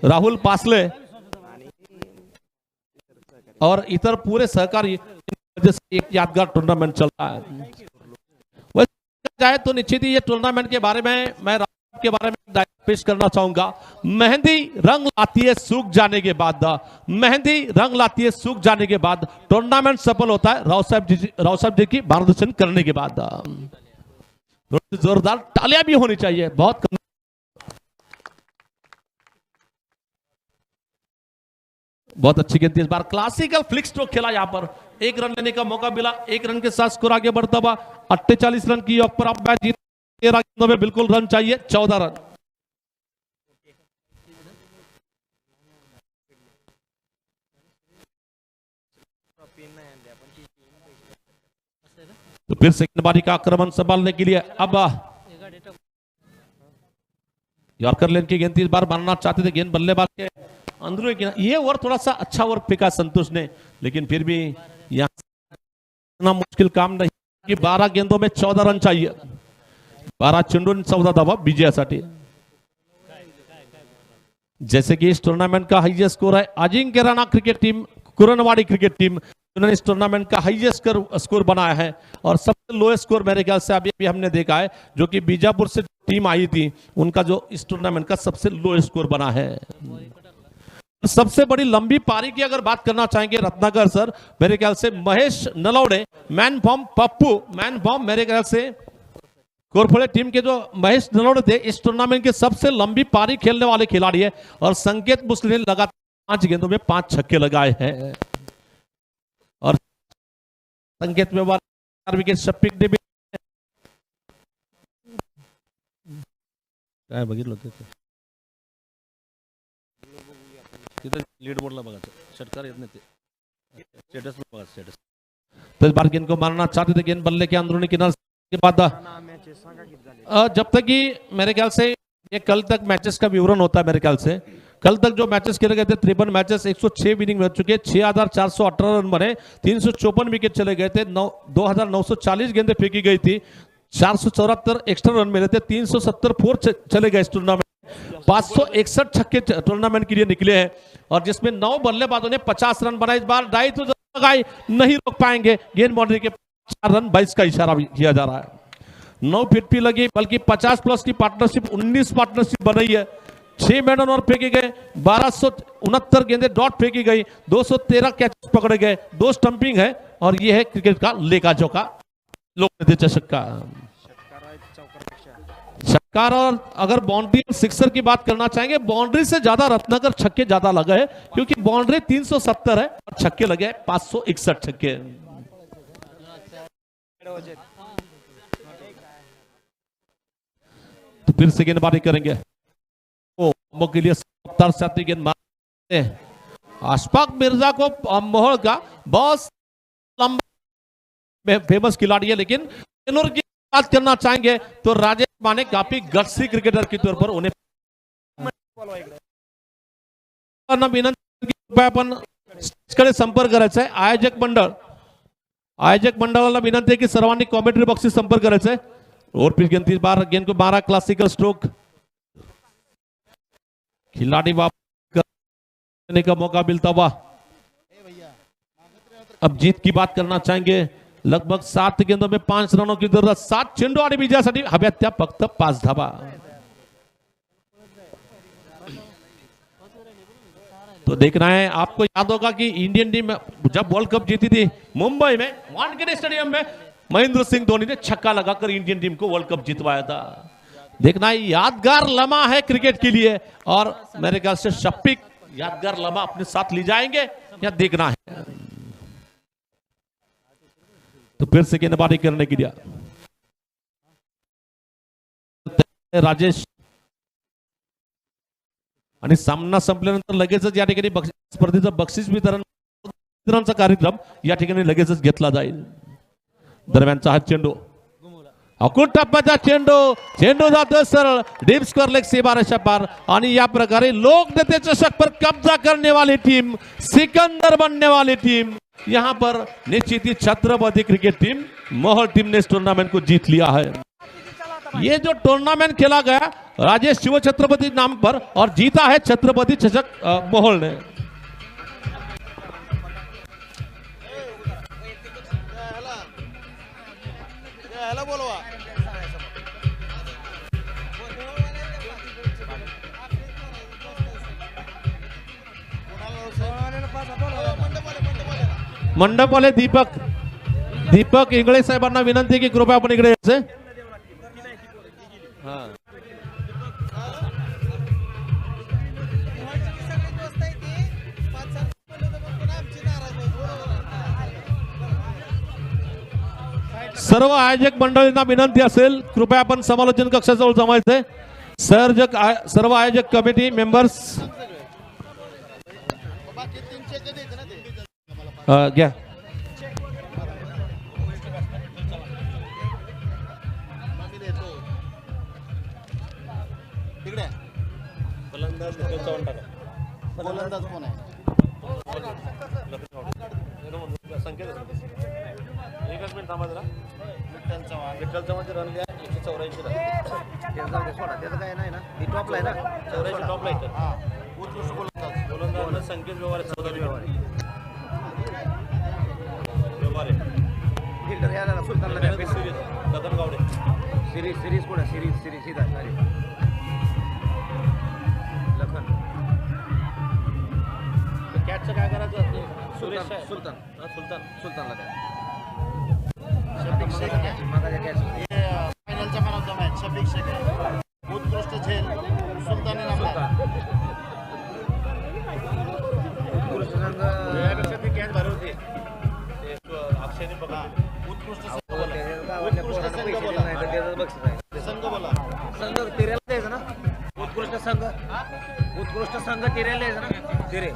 राहुल पासले और इतर पूरे सहकारी, जैसे एक यादगार टूर्नामेंट चल रहा है। चाहे तो निश्चित ही ये टूर्नामेंट के बारे में मैं के बारे में पेश करना चाहूंगा। मेहंदी रंग लाती है सूख जाने के बाद, मेहंदी रंग लाती है सूख जाने के बाद टूर्नामेंट सफल होता है राव साहब जी की मार्गदर्शन करने के बाद। जोरदार तालियां भी होनी चाहिए। बहुत अच्छी गेंद थी इस बार, क्लासिकल फ्लिक स्ट्रोक खेला यहां पर, 1 रन लेने का मौका मिला। 1 रन के साथ स्कोर आगे बढ़ता हुआ 48 रन की ऑफ पर अब मैच जीत। 13 गेंदों में बिल्कुल रन चाहिए, 14 रन। तो फिर से गेंदबाजी का आक्रमण संभालने के लिए अब यॉर्कर लेन की गेंद इस बार मारना चाहते थे, गेंद बल्लेबाज के अंदरूनी किनारे। ये ओवर थोड़ा सा अच्छा ओवर फेंका संतोष ने, लेकिन फिर भी यहां मुश्किल काम नहीं। की 12 गेंदों में 14 रन चाहिए. 12 चेंडून 14 धावा विजयासाठी. जैसे कि इस टूर्नामेंट का हाईएस्ट स्कोर है Ajinkya Rana cricket team, Kurnwadi cricket team, उन्होंने इस टूर्नामेंट का हाईएस्ट स्कोर बनाया है. और सबसे लोएस्ट स्कोर मेरे ख्याल से अभी हमने देखा है, जो कि बीजापुर से टीम आई थी, उनका जो इस टूर्नामेंट का सबसे लोएस्ट स्कोर बना है. सबसे बड़ी लंबी पारी की अगर बात करना चाहेंगे रत्नाकर सर, मेरे ख्याल से Mahesh Nalawade, man form Pappu, man form मेरे ख्याल से कोरफड़े टीम के जो महेश नलौड़े थे, इस टूर्नामेंट के सबसे लंबी पारी खेलने वाले खिलाड़ी है. और संकेत मुस्लिम ने लगातार 5 गेंदों में 5 छक्के लगाए हैं. और संकेत में 4 विकेट शफिक ने भी काय बघितलं होतं तिथं लीड बोर्डला बघा, षटकार येत नाही ते स्टेटस में बघा स्टेटस. तो इस बार गेंद को मारना चाहते थे, गेंद बल्ले के अंदरूनी किनारे के बाद जब तक कि मेरे ख्याल से ये कल तक मैचेस का विवरण होता है, मेरे ख्याल से कल तक जो मैचेस खेले गए थे 53 मैचेस, 106 विनिंग हो चुके, 6418 रन बने, 354 विकेट चले गए थे, 2940 गेंदें फेंकी गई थी, 474 एक्स्ट्रा रन मिले थे, 370 फोर चले गए इस टूर्नामेंट, 561 छक्के टूर्नामेंट के लिए निकले हैं. और जिसमें 9 बल्लेबाजों ने 50 रन बनाए. इस बार डाई तो लगाई, नहीं रोक पाएंगे. गेंद बाउंड्री के 4 रन 22 का इशारा किया जा रहा है. 9 फिट भी लगी, बल्कि 50 प्लस की पार्टनरशिप, 19 पार्टनरशिप बन रही है. 6 मेडन और फेंके गए, 1269 गेंदे डॉट फेंकी गई, 213 कैच पकड़े गए, 2 स्टंपिंग है. और यह है क्रिकेट का लेखा जोखा लोकप्रिय चषक का छक्कार. और अगर बाउंड्री और सिक्सर की बात करना चाहेंगे, बाउंड्री से ज्यादा रत्नाकर छक्के ज्यादा लगे हैं, क्योंकि बाउंड्री 370 है और छक्के लगे 561 छक्के. तो फिर से गेंदबाजी करेंगे के लिए साथी गेंद मारते हैं. अशफाक मिर्जा को मोहल का बहुत लंबा फेमस खिलाड़ी है, लेकिन पेनूर की बात करना चाहेंगे तो राजेश माने काफी गट्सी क्रिकेटर के तौर पर उन्हें आपण कडे संपर्क करायचा आहे. आयोजक मंडळाला विनंती आहे की सर्वांनी कॉमेंट्री बॉक्सशी संपर्क करायचा आहे. और फिर गेंद को 12 क्लासिकल स्ट्रोक, खिलाड़ी वापस करने का मौका मिलता हुआ. अब जीत की बात करना चाहेंगे. लगभग 7 गेंदों में 5 रनों की जरूरत, 7 चेंडू आणि विजयासाठी हव्यात त्या फक्त 5 धावा. तो देखना है, आपको याद होगा कि इंडियन टीम जब वर्ल्ड कप जीती थी मुंबई में वानखेड़े स्टेडियम में, महेंद्र सिंह धोनी ने छक्का लगाकर इंडियन टीम को वर्ल्ड कप जितवाया था. देखना है, यादगार लम्हा है क्रिकेट के लिए. और मेरे ख्याल से शफिक यादगार लम्हा अपने साथ ले जाएंगे, या देखना है. तो फिर से गेंदबाजी करने के लिए राजेश, आणि सामना संपल्यानंतर लगेचच या ठिकाणी स्पर्धेचं बक्षीस वितरणचा कार्यक्रम या ठिकाणी लगेचच घेतला जाईल. दरम्यानचा हा चेंडू, अकुट टप्प्याचा चेंडू जातो सरळ डीप स्क्वेअर लेग सीमारेषा पार. आणि या प्रकारे लोकनेते चषक पर कब्जा करने वाली टीम, सिकंदर बनने वाली टीम, यहां पर निश्चित ही छत्रपति क्रिकेट टीम मोहल टीम ने इस टूर्नामेंट को जीत लिया है. ये जो टूर्नामेंट खेला गया राजेश शिव छत्रपति नाम पर, और जीता है छत्रपति चषक मोहल ने. बोलवा मंडप वाले दीपक इंगळे साहेबांना विनंती की कृपया आपण इकडे यायचे. सर्व आयोजक मंडळींना विनंती असेल, कृपया आपण समालोचन कक्षाजवळ जमायचे. सर्व आयोजक कमिटी मेंबर्स घ्या. गोलंदाज कोण आहे? एकच मिनिट थांबा जरा. विठ्ठल चव्हाण. विठ्ठल चव्हाणची रन लिहा 184 रन. त्याचं काय नाही ना ही टॉपला आहे ना 84 टॉपला येतं. हा उत्कृष्ट गोलंदाज. गोलंदाज संकेत व्यवहार चौधरी व्यवहार फिल्डर याला सुलतानला द्या. सिरीज गगन गावडे. सिरीज कोण सिरीज सीधा लखन कॅटचं काय करायचं सुरेश आहे. सुलतान सुलतानला द्या. शफिक शेख आहे. मागाच्या कॅच फायनलचा man of the match Shafiq Sheikh आहे. उत्कृष्ट झेल सुलतानी नामदार. उत्कृष्ट संघ त्यापेक्षा ती कॅच भारी होती ते अक्षयने बघा. उत्कृष्ट संघ बोला. संघ तिरेला द्यायचं ना. उत्कृष्ट संघ तिरेला द्यायचं ना. तिरे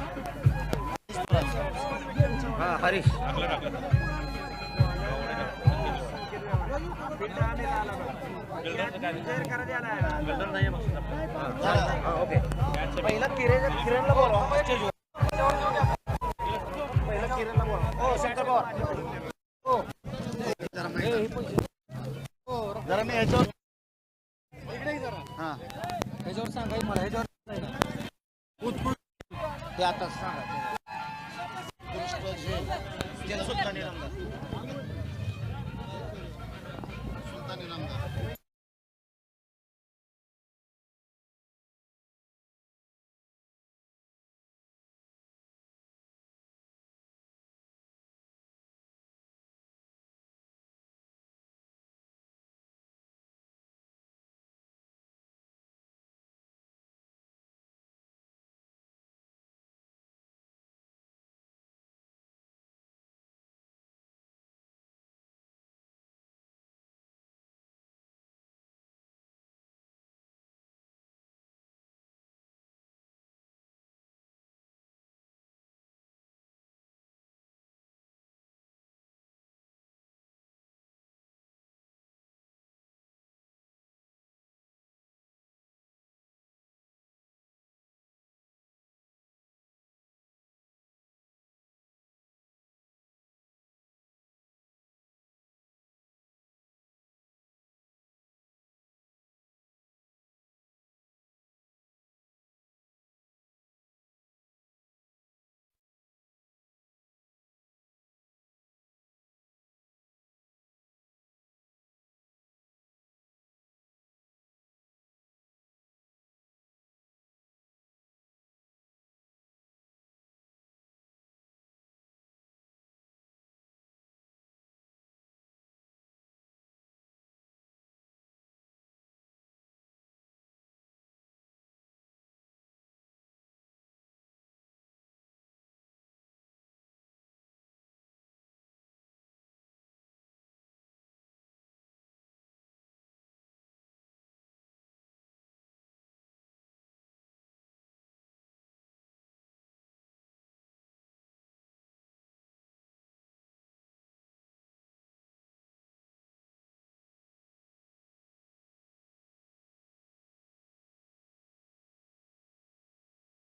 हा हरीश गल्डन नाही ओके. पहिला किरणला बोलवा. पहिला किरणला बोलवा. हो शंकर पवार. हो जरा मी ह्याच्यावर हा ह्याच्यावर सांगाय मला ह्याच्यावर उत्कृष्ट ते आता सांगा.